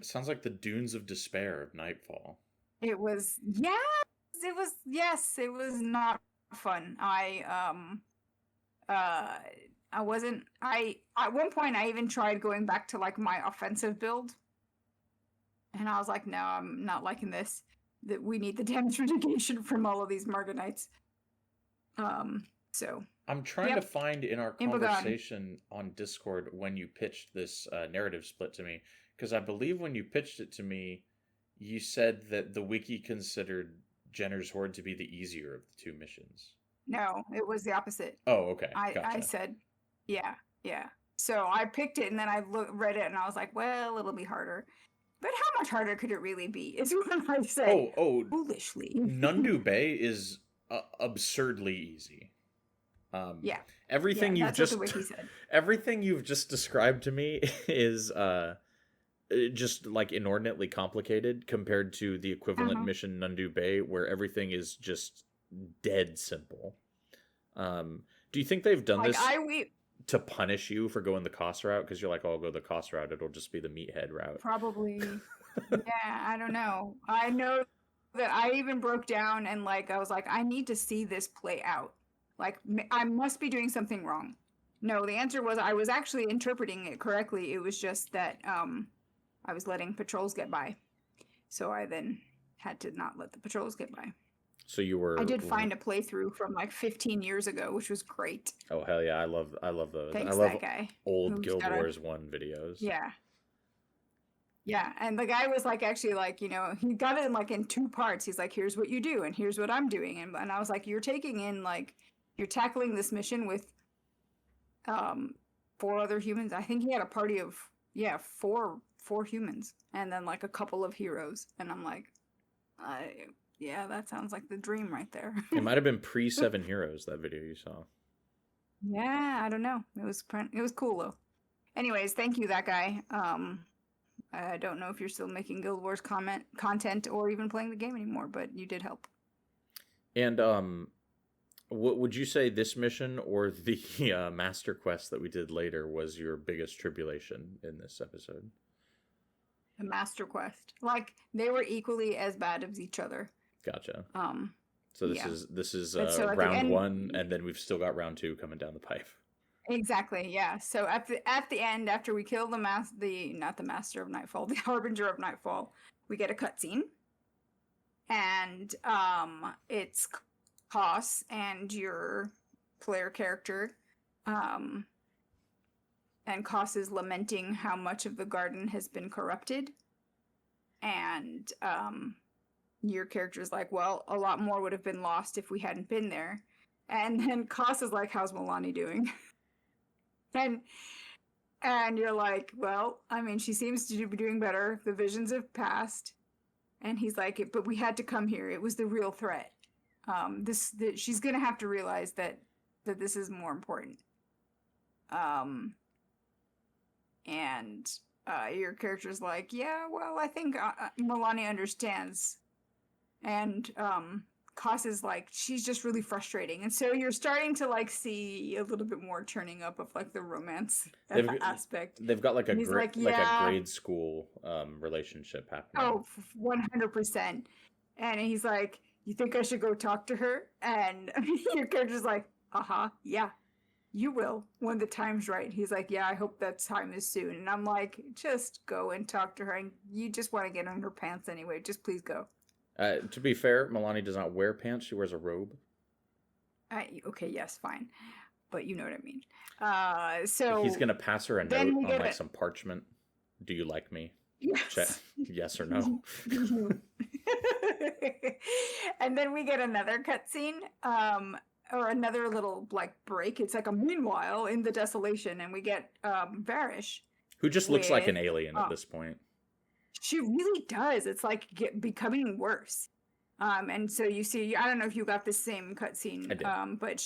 Sounds like the Dunes of Despair of Nightfall. It was not fun. At one point I even tried going back to my offensive build, and I was like, no, I'm not liking this. That we need the damage mitigation from all of these Marganites. So I'm trying to find in our conversation on Discord when you pitched this narrative split to me. Because I believe when you pitched it to me, you said that the wiki considered Jenner's Horde to be the easier of the 2 missions. No, it was the opposite. Oh, okay. Gotcha. I said, yeah. So I picked it, and then I read it, and I was like, well, it'll be harder. But how much harder could it really be? Is what I said. Foolishly. Nundu Bay is absurdly easy. Yeah. Everything you've just described to me is just inordinately complicated compared to the equivalent mission Nundu Bay, where everything is just dead simple. Do you think they've done this to punish you for going the cost route? Because you're like, oh, I'll go the cost route, it'll just be the meathead route. Probably. Yeah, I don't know. I know that I even broke down and I was like, I need to see this play out. I must be doing something wrong. No, the answer was I was actually interpreting it correctly. It was just that I was letting patrols get by. So I then had to not let the patrols get by. So you were... I did find a playthrough from 15 years ago, which was great. Oh, hell yeah. I love those. Thanks, I love that guy old Guild Wars 1 videos. Yeah. Yeah, and the guy was actually he got it in 2 parts. He's like, here's what you do, and here's what I'm doing. And I was like, you're taking in, you're tackling this mission with 4 other humans. I think he had a party of, 4 humans, and then a couple of heroes. And I'm like, yeah, that sounds like the dream right there. It might have been pre-7 Heroes, that video you saw. Yeah, I don't know. It was cool though. Anyways, thank you, that guy. I don't know if you're still making Guild Wars content or even playing the game anymore, but you did help. And what would you say this mission or the master quest that we did later was your biggest tribulation in this episode? The master quest, like they were equally as bad as each other. Gotcha. So this yeah. is So round one, and then we've still got round two coming down the pipe. Exactly, yeah. So at the end, after we kill the not the Master of Nightfall, the Harbinger of Nightfall, we get a cutscene, and it's Koss and your player character, and Koss is lamenting how much of the garden has been corrupted, and your character is like, well, a lot more would have been lost if we hadn't been there, and then Koss is like, how's Milani doing? And you're like, well, I mean, she seems to be doing better. The visions have passed. And he's like, but we had to come here. It was the real threat. She's gonna have to realize that this is more important. And your character's like, yeah, well, I think Milani understands. And Koss is like, she's just really frustrating, and so you're starting to like see a little bit more turning up of like the romance aspect. They've got like a grade school relationship happening. Oh, 100%. And he's like, you think I should go talk to her? And your character's like, yeah, you will when the time's right. He's like, yeah, I hope that time is soon. And I'm like, just go and talk to her, and you just want to get on her pants anyway. Just please go. To be fair, Milani does not wear pants. She wears a robe. Okay, yes, fine. But you know what I mean. So he's going to pass her a note on like some parchment. Do you like me? Yes. Check. Yes or no. And then we get another cutscene, or another little like break. It's like a meanwhile in the desolation, and we get Varish, who just looks like an alien at this point. She really does. It's like becoming worse. And so you see, I don't know if you got the same cutscene, but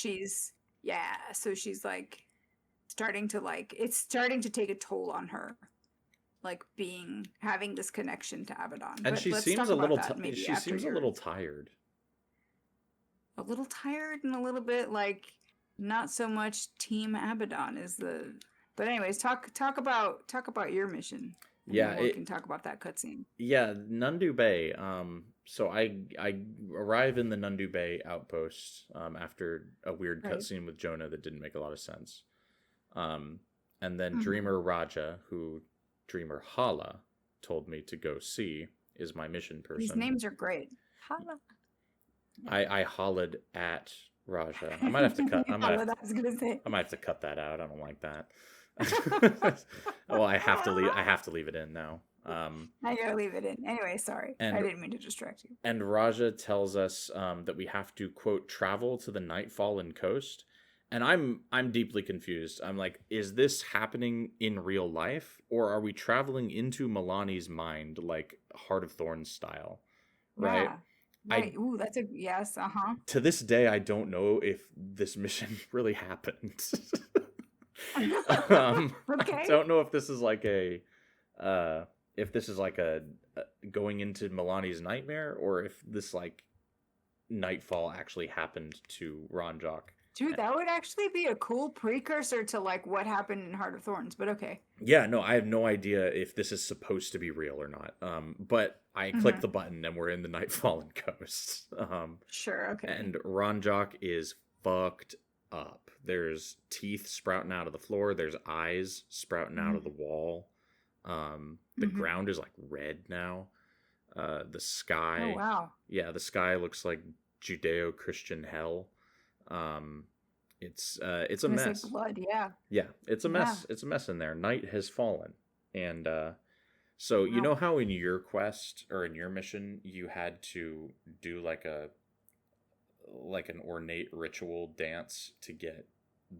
so she's like starting to it's starting to take a toll on her, like having this connection to Abaddon. And she seems a little tired. A little tired and a little bit like not so much Team Abaddon is the. But anyways, talk about your mission. Yeah, we can talk about that cutscene. Yeah, Nundu Bay. So I arrive in the Nundu Bay outpost after a weird cutscene with Jonah that didn't make a lot of sense. And then Dreamer Raja, who Dreamer Hala told me to go see, is my mission person. These names are great. Hala. I hollered at Raja. I might have to cut. I might have to cut that out. I don't like that. Well, I have to leave it in now. I gotta leave it in anyway. Sorry, I didn't mean to distract you. And Raja tells us that we have to, quote, travel to the Nightfallen Coast, and I'm deeply confused. I'm like, is this happening in real life, or are we traveling into Milani's mind, like Heart of Thorns style? Right. Yeah. Right. Ooh, that's a yes. To this day, I don't know if this mission really happened. Okay. I don't know if this is like a going into Milani's nightmare, or if this like nightfall actually happened to Ronjok. Dude, that would actually be a cool precursor to like what happened in Heart of Thorns, but okay. Yeah, no, I have no idea if this is supposed to be real or not. But I click the button and we're in the Nightfallen Coast. Sure, okay. And Ronjok is fucked up. There's teeth sprouting out of the floor. There's eyes sprouting out of the wall. The ground is like red now. The sky. Oh wow. Yeah, the sky looks like Judeo-Christian hell. It's a mess. Like blood, yeah. Yeah, it's a mess. It's a mess in there. Night has fallen, and so you know how in your quest or in your mission you had to do like an ornate ritual dance to get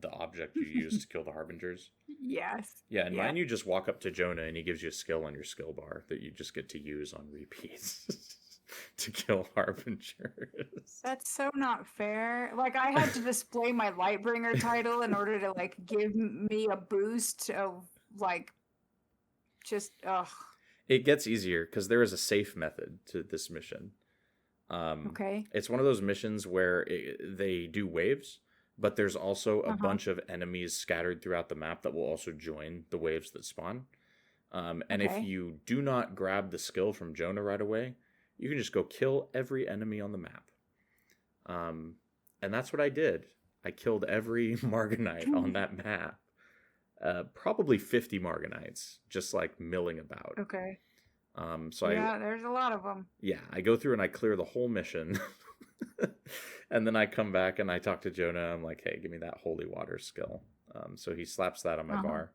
the object you used to kill the Harbingers? Yes. Yeah, and mine you just walk up to Jonah and he gives you a skill on your skill bar that you just get to use on repeats. To kill Harbingers. That's so not fair. Like, I had to display my Lightbringer title in order to like give me a boost of like just ugh. It gets easier because there is a safe method to this mission. Okay. It's one of those missions where they do waves, but there's also a Uh-huh. bunch of enemies scattered throughout the map that will also join the waves that spawn. And if Okay. you do not grab the skill from Jonah right away, you can just go kill every enemy on the map. And that's what I did. I killed every Marganite on that map. Probably 50 Marganites, just like milling about. Okay. So Yeah, there's a lot of them. I go through and I clear the whole mission. And then I come back and I talk to Jonah. I'm like, hey, give me that holy water skill. So he slaps that on my bar.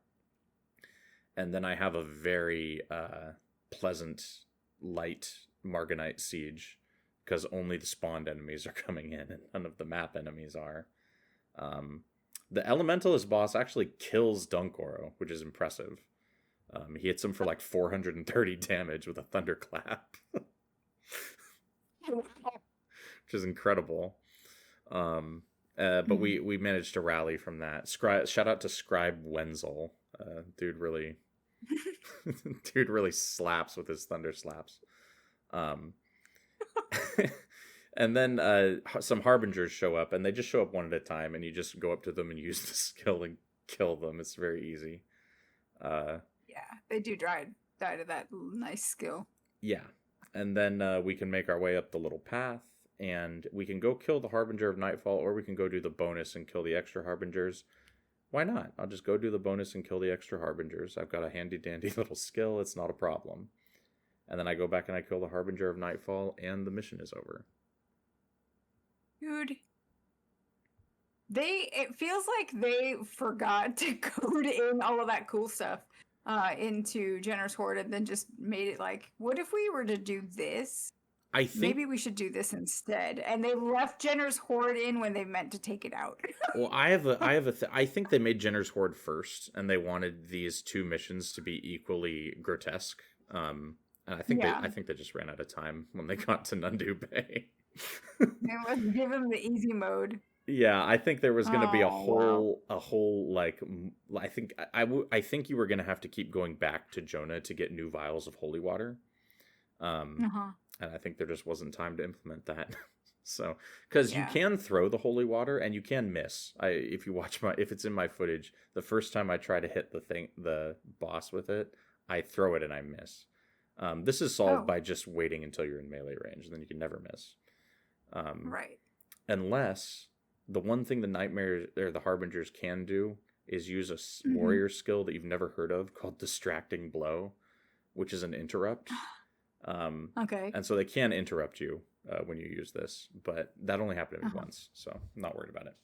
And then I have a very pleasant, light Marganite siege because only the spawned enemies are coming in and none of the map enemies are. The Elementalist boss actually kills Dunkoro, which is impressive. He hits him for like 430 damage with a thunderclap, which is incredible. But we managed to rally from that. Shout out to Scribe Wenzel. Dude really slaps with his thunder slaps. And then some harbingers show up, and they just show up one at a time, and you just go up to them and use the skill and kill them. It's very easy. Yeah, they do die to that nice skill. Yeah. And then we can make our way up the little path, and we can go kill the Harbinger of Nightfall, or we can go do the bonus and kill the extra Harbingers. Why not? I'll just go do the bonus and kill the extra Harbingers. I've got a handy-dandy little skill. It's not a problem. And then I go back and I kill the Harbinger of Nightfall, and the mission is over. Dude, it feels like they forgot to code in all of that cool stuff into Jenner's Horde and then just made it like, what if we were to do this? I think maybe we should do this instead. And they left Jenner's Horde in when they meant to take it out. Well, I think they made Jenner's Horde first, and they wanted these two missions to be equally grotesque. And I think they just ran out of time when they got to Nundu Bay. They must give him the easy mode. Yeah, I think there was going to be a whole like I think you were going to have to keep going back to Jonah to get new vials of holy water. And I think there just wasn't time to implement that. So, because you can throw the holy water and you can miss. If it's in my footage, the first time I try to hit the boss with it, I throw it and I miss. This is solved by just waiting until you're in melee range, and then you can never miss. Right. Unless the one thing the nightmares or the harbingers can do is use a warrior skill that you've never heard of called Distracting Blow, which is an interrupt. Okay. And so they can interrupt you when you use this, but that only happened to me once, so I'm not worried about it.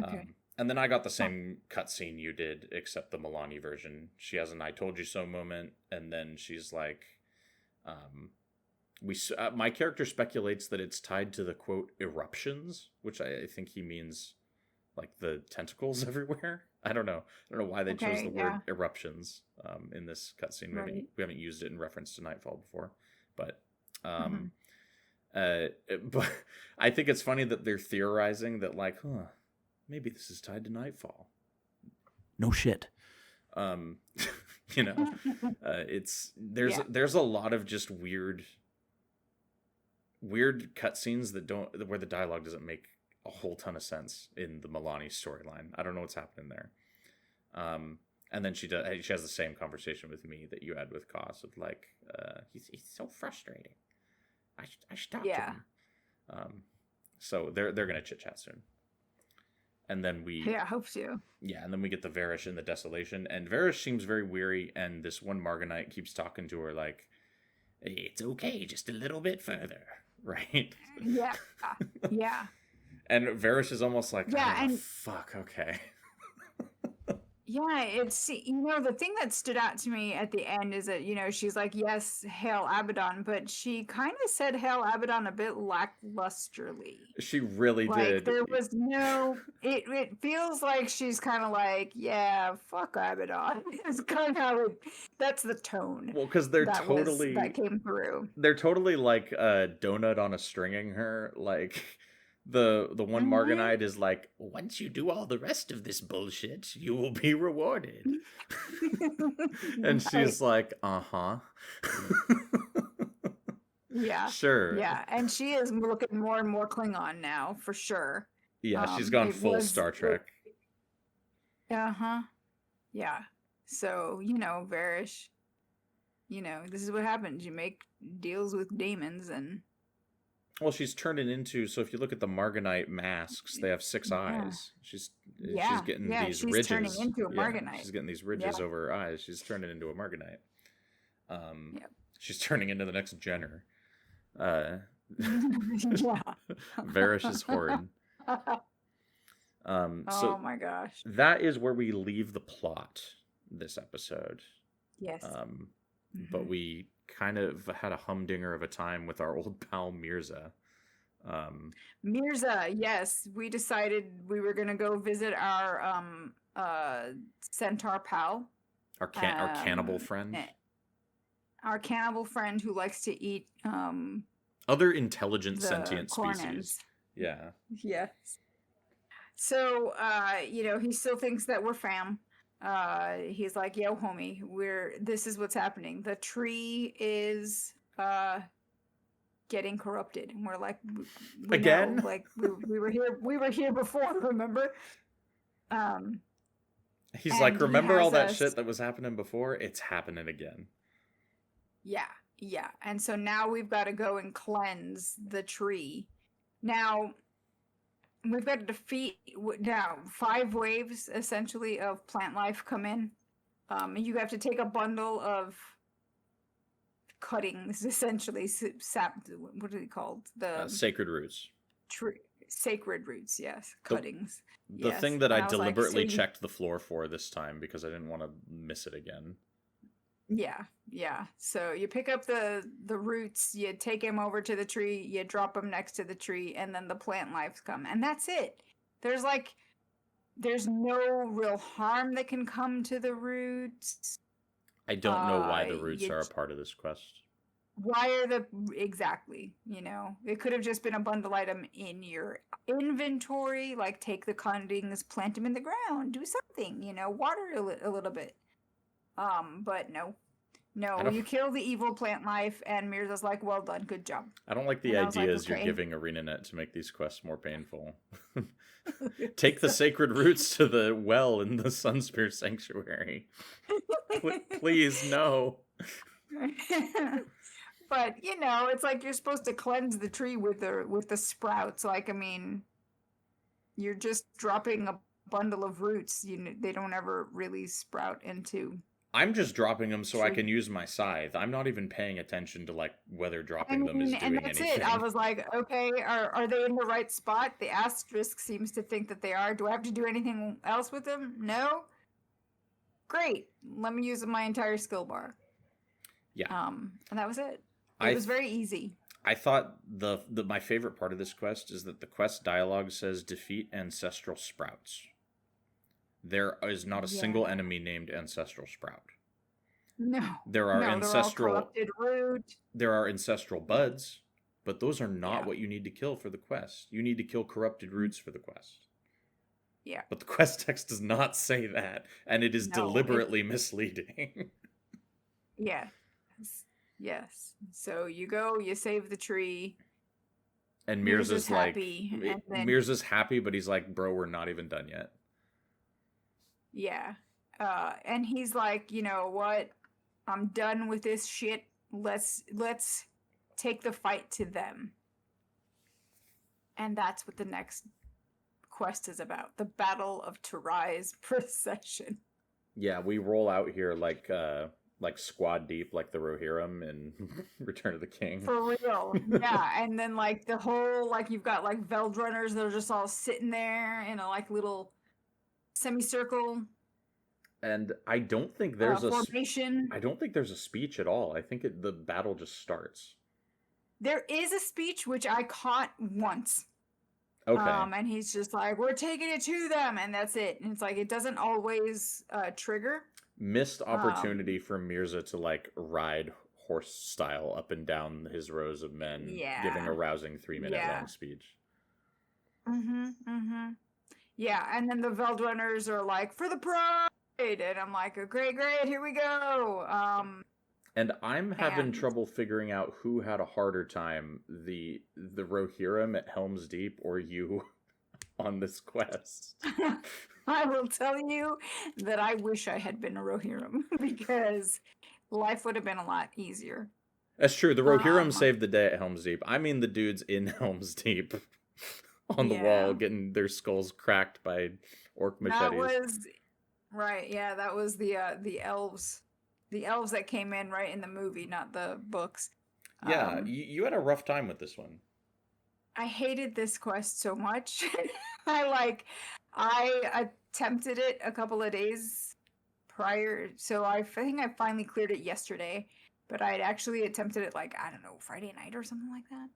Okay. And then I got the same cutscene you did, except the Milani version. She has an "I told you so" moment, and then she's like, my character speculates that it's tied to the quote eruptions, which I think he means like the tentacles everywhere. I don't know why they chose the word eruptions in this cutscene. We haven't used it in reference to Nightfall before, but but I think it's funny that they're theorizing that like, maybe this is tied to Nightfall. No shit. It's there's a lot of just weird cutscenes where the dialogue doesn't make a whole ton of sense in the Milani storyline. I don't know what's happening there. And then she has the same conversation with me that you had with Koss of like, he's so frustrating. I should talk to him. So they're gonna chit chat soon. And then I hope so. Yeah, and then we get the Varish in the Desolation, and Varish seems very weary, and this one Marganite keeps talking to her like, it's okay, just a little bit further, right? Yeah. And Varish is almost like, fuck, okay. Yeah, it's, the thing that stood out to me at the end is that, she's like, yes, hail Abaddon, but she kind of said hail Abaddon a bit lacklusterly. She really did. There was it feels like she's kind of like, yeah, fuck Abaddon. It's kind of how that's the tone. Well, because that came through. They're totally like a donut on a stringing her, like, The one Mhm. Marganite is like, once you do all the rest of this bullshit, you will be rewarded. And Right. she's like, uh-huh. Yeah. Sure. Yeah. And she is looking more and more Klingon now, for sure. Yeah, she's gone It full was Star Trek. uh-huh. Yeah. So, Varish, this is what happens. You make deals with demons and Well, she's turning into, so if you look at the Marganite masks, they have 6 yeah. eyes. She's Yeah. getting Yeah. these She's turning ridges. into a Yeah, Marganite. she's getting these Yeah. ridges over her eyes. She's turning into a Marganite. Yeah. She's turning into the next Jenner. Uh, Yeah. Varish's horde. Oh So my gosh. that is where we leave the plot this episode. Yes. But we kind of had a humdinger of a time with our old pal Mirza. Mirza, yes, we decided we were gonna go visit our centaur pal, Our cannibal friend. our cannibal friend who likes to eat Other intelligent the sentient corn species. ends. Yeah. Yes. So he still thinks that we're fam. He's like, yo, homie, this is what's happening. The tree is getting corrupted. And we're like, we Again? know, like we were here before, remember? He's like, remember all that us... shit that was happening before? It's happening again. Yeah. And so now we've got to go and cleanse the tree. Now, we've got to defeat 5 waves, essentially, of plant life come in. You have to take a bundle of cuttings, essentially, what are they called? The sacred roots. Sacred roots, yes. Cuttings. The yes. thing that I deliberately checked the floor for this time because I didn't want to miss it again. Yeah. So you pick up the roots, you take them over to the tree, you drop them next to the tree, and then the plant lives come. And that's it. There's no real harm that can come to the roots. I don't know why the roots are a part of this quest. Exactly, it could have just been a bundle item in your inventory, like take the cuttings, plant them in the ground, do something, water a little bit. But no, you kill the evil plant life, and Mirza's like, well done, good job. I don't like the ideas you're giving ArenaNet to make these quests more painful. Take the sacred roots to the well in the Sunspear Sanctuary. Please, no. But it's like you're supposed to cleanse the tree with the sprouts. Like, I mean, you're just dropping a bundle of roots. They don't ever really sprout into. I'm just dropping them so I can use my scythe. I'm not even paying attention to like whether dropping them is doing anything. And that's it. I was like, okay, are they in the right spot? The asterisk seems to think that they are. Do I have to do anything else with them? No. Great. Let me use my entire skill bar. Yeah. And that was it. It was very easy. I thought my favorite part of this quest is that the quest dialogue says defeat ancestral sprouts. There is not a single enemy named ancestral sprout. No. There are ancestral corrupted root. There are ancestral buds, but those are not what you need to kill for the quest. You need to kill corrupted roots for the quest. Yeah. But the quest text does not say that, and it is deliberately misleading. Yes. So you go, you save the tree. And Mirza's like, Mirza's happy, but he's like, bro, we're not even done yet. Yeah. And he's like, you know what? I'm done with this shit. Let's take the fight to them. And that's what the next quest is about. The Battle of Tyria's Procession. Yeah, we roll out here like squad deep, like the Rohirrim in Return of the King. For real. Yeah. And then like the whole, like you've got like Veld runners that are just all sitting there in a like little semicircle. And I don't think there's formation. I don't think there's a speech at all. I think the battle just starts. There is a speech which I caught once. Okay. And he's just like, we're taking it to them, and that's it. And it's like it doesn't always trigger. Missed opportunity for Mirza to like ride horse style up and down his rows of men, giving a rousing 3-minute long speech. Mm-hmm. Yeah, and then the Veldrunners are like, for the pride! And I'm like, oh, great, here we go. And I'm having And trouble figuring out who had a harder time, the Rohirrim at Helm's Deep or you on this quest. I will tell you that I wish I had been a Rohirrim because life would have been a lot easier. That's true. The Rohirrim Um, saved the day at Helm's Deep. I mean the dudes in Helm's Deep on the wall yeah, getting their skulls cracked by orc that machetes. was right. Yeah, that was the elves that came in right in the movie, not the books. Yeah, Um, you had a rough time with this one. I hated this quest so much. I like, I attempted it a couple of days prior, so I think I finally cleared it yesterday, but I'd actually attempted it like, I don't know, Friday night or something like that.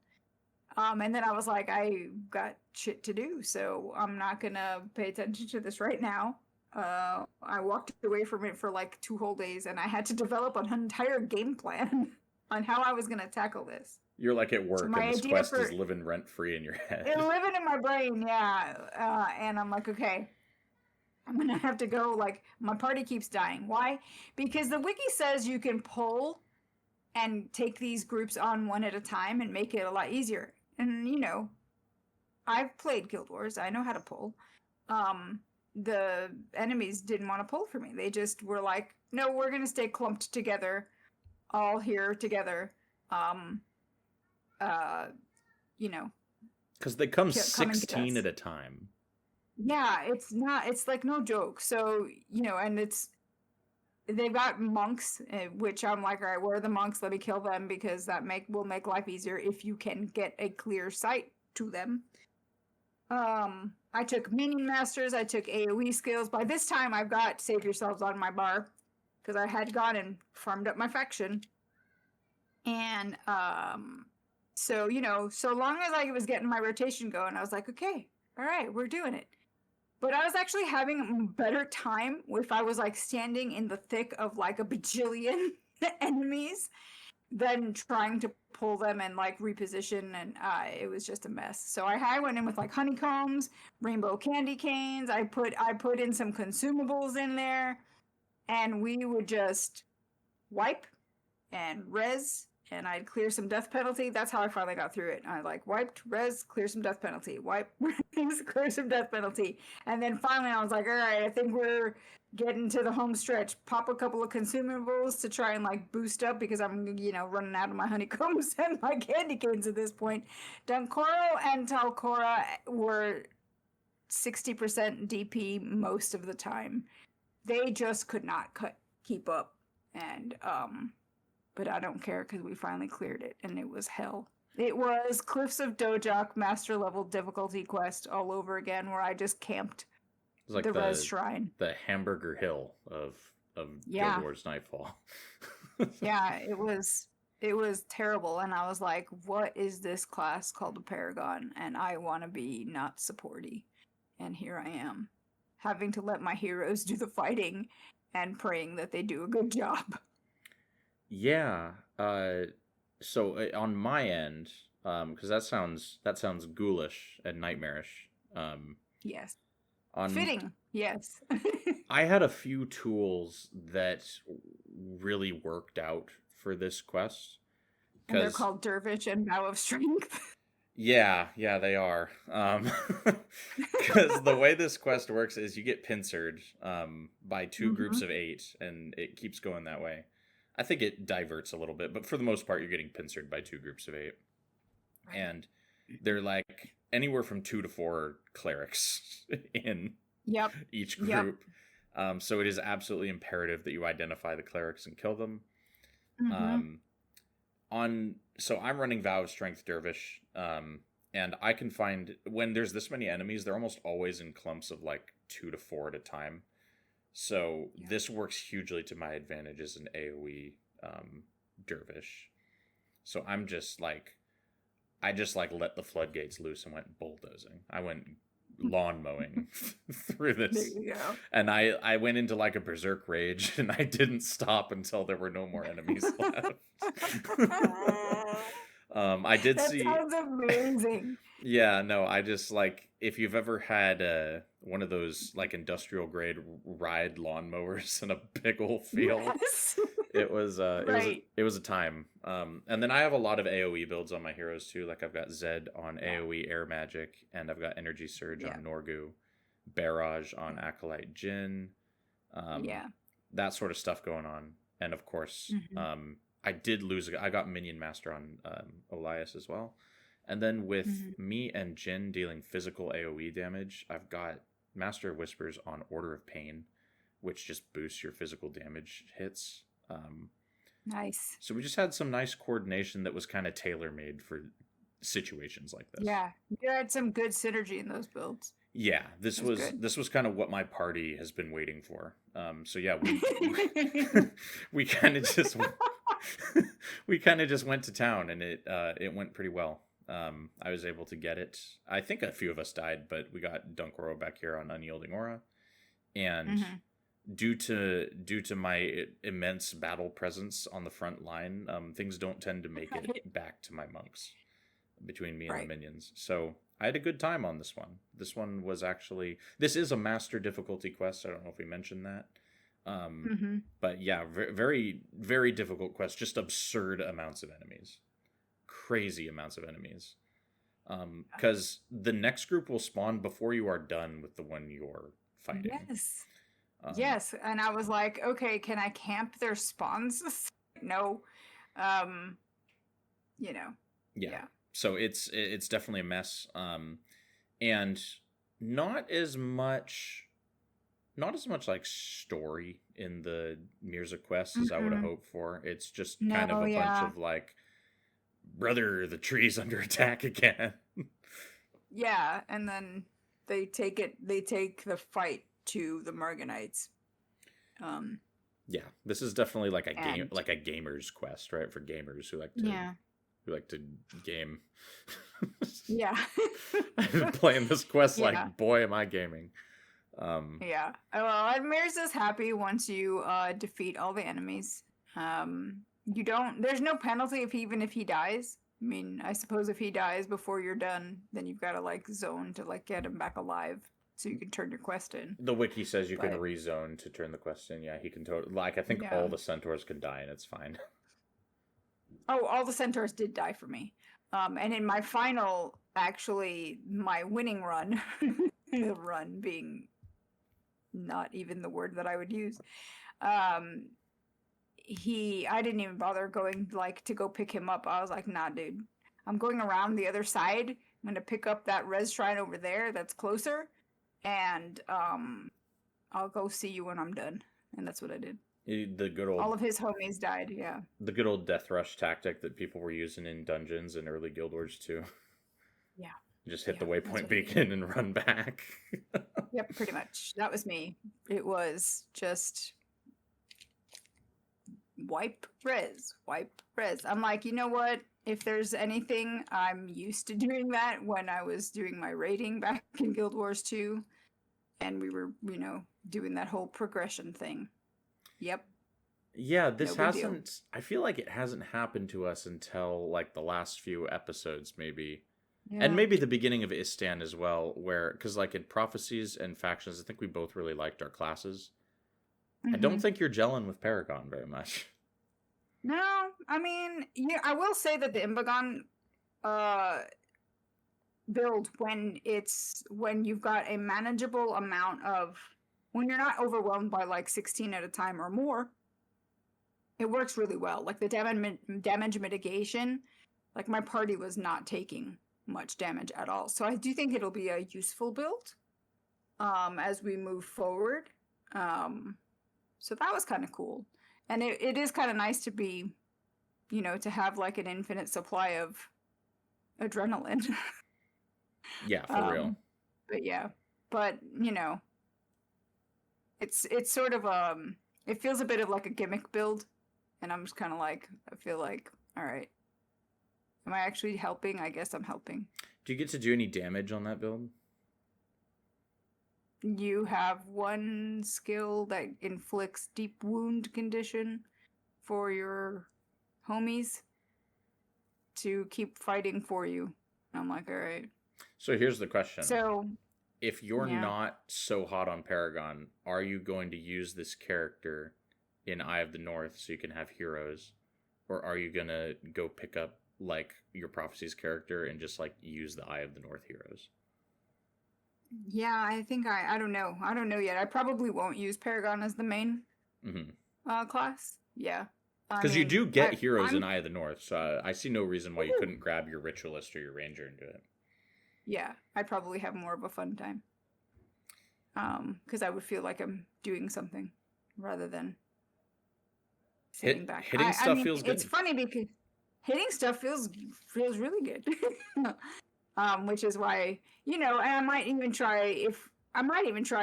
And then I was like, I got shit to do, so I'm not gonna pay attention to this right now. I walked away from it for like 2 whole days, and I had to develop an entire game plan on how I was gonna tackle this. You're like at So work my and this idea quest for is living rent free in your it head. living in my brain, yeah. And I'm like, okay, I'm gonna have to go. Like, my party keeps dying. Why? Because the wiki says you can pull and take these groups on one at a time and make it a lot easier. And I've played Guild Wars. I know how to pull. The enemies didn't want to pull for me. They just were like, no, we're gonna stay clumped together, all here together. Um, uh, you know, Because they come come and get 16 us. at a time. Yeah, it's like no joke. So, and they've got monks, which I'm like, all right, where are the monks? Let me kill them because that will make life easier if you can get a clear sight to them. I took minion masters, I took AoE skills. By this time, I've got save yourselves on my bar because I had gone and farmed up my faction. And so so long as I was getting my rotation going, I was like, okay, all right, we're doing it. But I was actually having a better time if I was like standing in the thick of like a bajillion enemies than trying to pull them and like reposition, and it was just a mess. So I went in with like honeycombs, rainbow candy canes. I put in some consumables in there, and we would just wipe and res, and I'd clear some death penalty. That's how I finally got through it. I like wiped, res, clear some death penalty, wipe, res, clear some death penalty. And then finally I was like, all right, I think we're getting to the home stretch. Pop a couple of consumables to try and like boost up because I'm, running out of my honeycombs and my candy canes at this point. Dunkoro and Talcora were 60% DP most of the time. They just could not keep up. And but I don't care because we finally cleared it, and it was hell. It was Cliffs of Dojak master level difficulty quest all over again, where I just camped It's like the res shrine. the hamburger hill of Guild Yeah, Wars Nightfall. yeah, it was terrible, and I was like, "What is this class called a Paragon?" And I want to be not supporty, and here I am, having to let my heroes do the fighting, and praying that they do a good job. Yeah. So on my end, because that sounds ghoulish and nightmarish. Yes, On fitting. Yes. I had a few tools that really worked out for this quest And they're because called Dervish and Bow of Strength. yeah, they are. Because the way this quest works is you get pincered by two groups of 8, and it keeps going that way. I think it diverts a little bit, but for the most part, you're getting pincered by 2 groups of 8. Right. And they're like anywhere from 2 to 4 clerics in each group. So it is absolutely imperative that you identify the clerics and kill them. So I'm running Vow of Strength Dervish, and I can find when there's this many enemies, they're almost always in clumps of like 2 to 4 at a time. So this works hugely to my advantage as an AoE dervish. So I just let the floodgates loose and went bulldozing. I went lawn mowing through this. There you go. And I went into like a berserk rage, and I didn't stop until there were no more enemies left. I did That see. sounds amazing. Yeah, no, I just like if you've ever had one of those like industrial grade ride lawnmowers in a big old field, Yes. it was Right. it was a time. And then I have a lot of AoE builds on my heroes too. Like I've got Zed on Yeah. AoE Air Magic, and I've got Energy Surge Yeah. on Norgu, Barrage on Acolyte Jin, um, Yeah. that sort of stuff going on. And of course, Hmm. I did lose. I got Minion Master on Elias as well. And then with Hmm. me and Jin dealing physical AoE damage, I've got Master of Whispers on Order of Pain, which just boosts your physical damage hits. Nice. So we just had some nice coordination that was kind of tailor made for situations like this. Yeah. You had some good synergy in those builds. Yeah, It was good. this was kind of what my party has been waiting for. So yeah, we kind of just we kind of just went to town, and it went pretty well. I was able to get it. I think a few of us died, but we got Dunkoro back here on Unyielding Aura, and Hmm. due to my immense battle presence on the front line, things don't tend to make it Right. back to my monks between me and the Right. minions. So I had a good time on this one. This one was actually this is a master difficulty quest. I don't know if we mentioned that. Um, Hmm. but yeah, very very difficult quest. Just absurd amounts of enemies, crazy amounts of enemies. Because the next group will spawn before you are done with the one you're fighting. Yes. Um, Yes. And I was like, okay, can I camp their spawns? No. Um, you know. yeah, Yeah. so it's definitely a mess. And not as much not as much like story in the Mirza quest as I would have Hmm. hoped for. It's just kind of No, a bunch yeah. of like, brother, the tree's under attack again. Yeah. And then they take the fight to the Morganites. Um, Yeah, this is definitely and like a gamer's quest, right? For gamers yeah. who like to game. Yeah. I've been playing this quest Yeah. like, boy, am I gaming. Yeah. Well, Admir's is happy once you defeat all the enemies. You don't. There's no penalty if even if he dies. I mean, I suppose if he dies before you're done, then you've got to like zone to like get him back alive so you can turn your quest in. The wiki says you can But rezone to turn the quest in. Yeah, he can totally. Like, I think yeah. all the centaurs can die and it's fine. Oh, all the centaurs did die for me. And in my final, actually, my winning run, run being not even the word that I would use. Um, I didn't even bother going like to go pick him up. I was like, nah, dude, I'm going around the other side. I'm gonna pick up that res shrine over there that's closer, and I'll go see you when I'm done. And that's what I did. The good All old of his homies died. Yeah. death rush tactic that people were using in dungeons and early guild wars too. Yeah. Just hit Yeah. the That's waypoint what I did. beacon and run back. Yep, pretty much. That was me. It was just wipe res. I'm like, you know what? If there's anything, I'm used to doing that when I was doing my raiding back in Guild Wars 2, and we were, doing that whole progression thing. Yep, Yeah, no this big deal. hasn't. I feel like it hasn't happened to us until like the last few episodes, maybe. And Yeah. maybe the beginning of Istan as well, where, because like in Prophecies and Factions, I think we both really liked our classes. I don't Hmm. think you're gelling with Paragon very much. No, I mean, yeah, I will say that the Imbagon uh build when you've got a manageable amount of when you're not overwhelmed by like 16 at a time or more, it works really well. Like the damage mitigation, like my party was not taking much damage at all. So I do think it'll be a useful build as we move forward. So that was kind of cool. And it is kind of nice to be, to have like an infinite supply of adrenaline. Yeah, for real. um, but yeah, but it's sort of it feels a bit of like a gimmick build, and I'm just kind of like I feel like all right, am I actually helping? I guess I'm helping. Do you get to do any damage on that build? You have one skill that inflicts deep wound condition for your homies to keep fighting for you. I'm like, all right. So here's the question. So, If you're yeah. not so hot on Paragon, are you going to use this character in Eye of the North so you can have heroes? Or are you going to go pick up like your Prophecies character and just like use the Eye of the North heroes? Yeah, I think I don't know. I don't know yet. I probably won't use Paragon as the main Mm-hmm. class. Yeah. I Because you mean, do get heroes in I'm Eye of the North, so I see no reason why you Woo! couldn't grab your Ritualist or your Ranger and do it. Yeah, I'd probably have more of a fun time. Because I would feel like I'm doing something rather than sitting back. Hitting I stuff mean, feels it's good. funny because hitting stuff feels really good. Which is why, and I might even try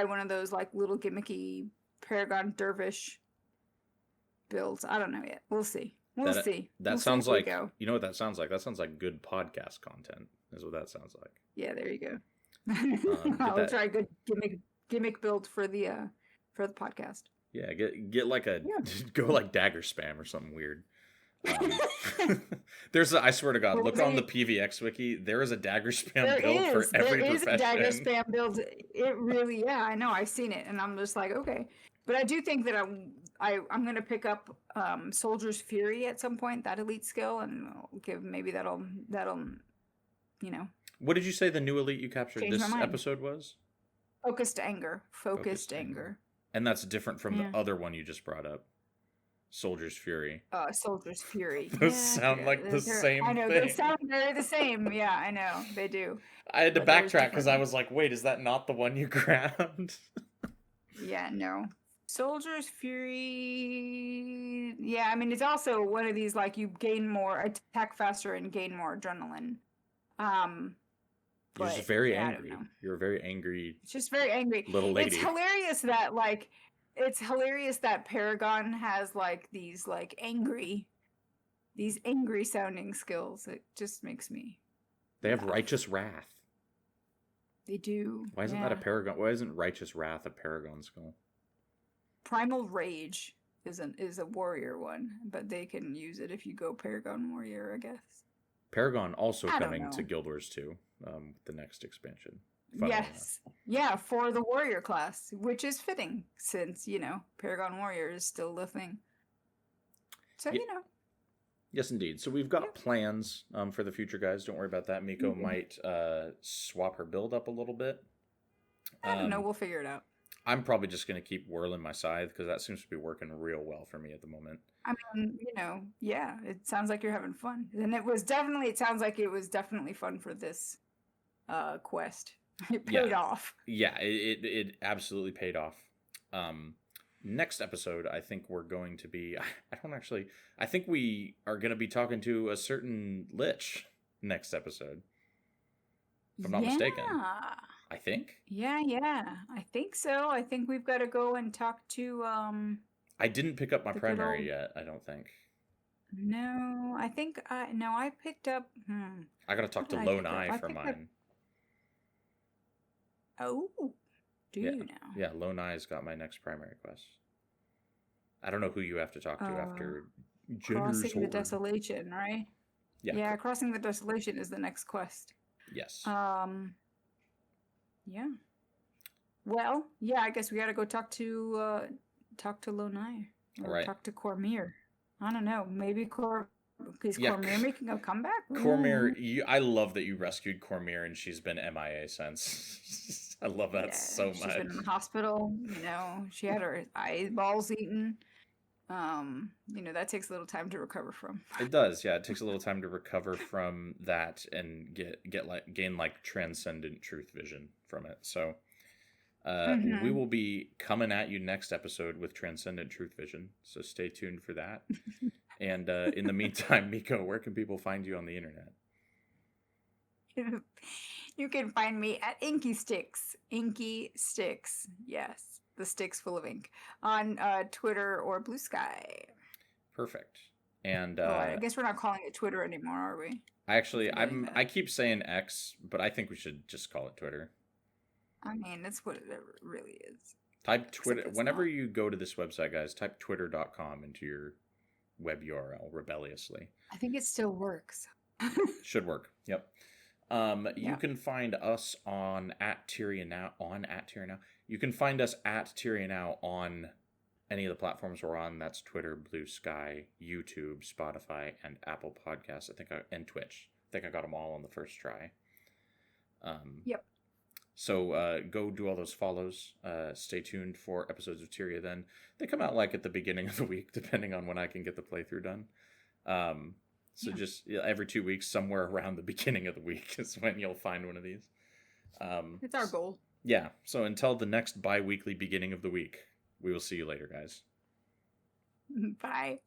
one of those like little gimmicky Paragon Dervish builds. I don't know yet. We'll see. We'll That see. that We'll see sounds as we like, go. you know what that sounds like? That sounds like good podcast content. Is what that sounds like. Yeah, there you go. Get I'll that. try a good gimmick build for the podcast. Yeah, get like a Yeah. go like dagger spam or something weird. There's I swear to God, look on the PVX wiki. There is a dagger spam build for every there is a dagger profession. spam build. It really, yeah, I know. I've seen it, and I'm just like, okay. But I do think that I'm gonna pick up Soldier's Fury at some point, that elite skill, and I'll give maybe that'll you know What did you say the new elite you captured change my this mind. episode was? Focused anger. And that's different from Yeah. the other one you just brought up. Soldier's Fury. Soldier's Fury. Those sound like the same I know, thing. they sound very the same. Yeah, I know, they do. I had to But there's backtrack because I different- was like, wait, is that not the one you grabbed? Yeah, no. Soldier's Fury. Yeah, I mean, it's also one of these like you gain more attack faster and gain more adrenaline. You're But just very yeah, I don't angry. know. You're a very angry It's just very angry. little lady. It's hilarious that Paragon has like these angry sounding skills. It just makes me. They have laugh. Righteous Wrath. They do. Why isn't that a Paragon? Why isn't Righteous Wrath a Paragon skill? Primal Rage is a warrior one, but they can use it if you go Paragon Warrior, I guess. Paragon also I don't coming to know. Guild Wars 2, the next expansion. funnily Yes. Yeah, for the warrior class, which is fitting since, Paragon Warrior is still the thing. So, Ye- Yes, indeed. So we've got Yeah. plans for the future, guys. Don't worry about that. Miko Mhm. might swap her build up a little bit. I don't know. We'll figure it out. I'm probably just going to keep whirling my scythe because that seems to be working real well for me at the moment. I mean, yeah, it sounds like you're having fun. And it sounds like it was definitely fun for this quest. It paid off. Yeah, it absolutely paid off. Next episode, I think we're going to be... I think we are going to be talking to a certain Lich next episode. If I'm not mistaken. I think. Yeah. I think so. I think we've got to go and talk to I didn't pick up my the good primary old- yet, I don't think. No, I think I picked up I gotta talk to What did I Lone pick up? Eye I for picked up- mine. Oh, do Yeah. you now? Yeah, Lone Eye's got my next primary quest. I don't know who you have to talk to after Jenner's Crossing the Horde. Desolation, right? Yeah. Crossing the Desolation is the next quest. Yes. Yeah. Well, yeah, I guess we gotta go talk to Lone Eye. Or Alright. talk to Cormier. I don't know. Maybe is Yeah, Cormier making a comeback? Cormier, I love that you rescued Cormier and she's been MIA since. I love that so She's much. been in the hospital, she had her eyeballs eaten. That takes a little time to recover from. It does, yeah. It takes a little time to recover from that and gain transcendent truth vision from it. So we will be coming at you next episode with transcendent truth vision. So stay tuned for that. And in the meantime, Miko, where can people find you on the internet? You can find me at Inky Sticks. Inky Sticks. Yes, the sticks full of ink on Twitter or Blue Sky. Perfect. And I guess we're not calling it Twitter anymore, are we? I keep saying X, but I think we should just call it Twitter. I mean, that's what it really is. Type Twitter it's whenever not. you go to this website, guys. Type twitter.com into your web URL rebelliously. I think it still works. Should work. Yep. You Yeah. can find us on at Tyria now on at Tyria now. You can find us at Tyria now on any of the platforms we're on. That's Twitter, Blue Sky, YouTube, Spotify, and Apple Podcasts. And Twitch. I think I got them all on the first try. Yep. So go do all those follows. Stay tuned for episodes of Tyria then. They come out like at the beginning of the week, depending on when I can get the playthrough done. So just every 2 weeks, somewhere around the beginning of the week is when you'll find one of these. It's our goal. Yeah. So until the next bi-weekly beginning of the week, we will see you later, guys. Bye.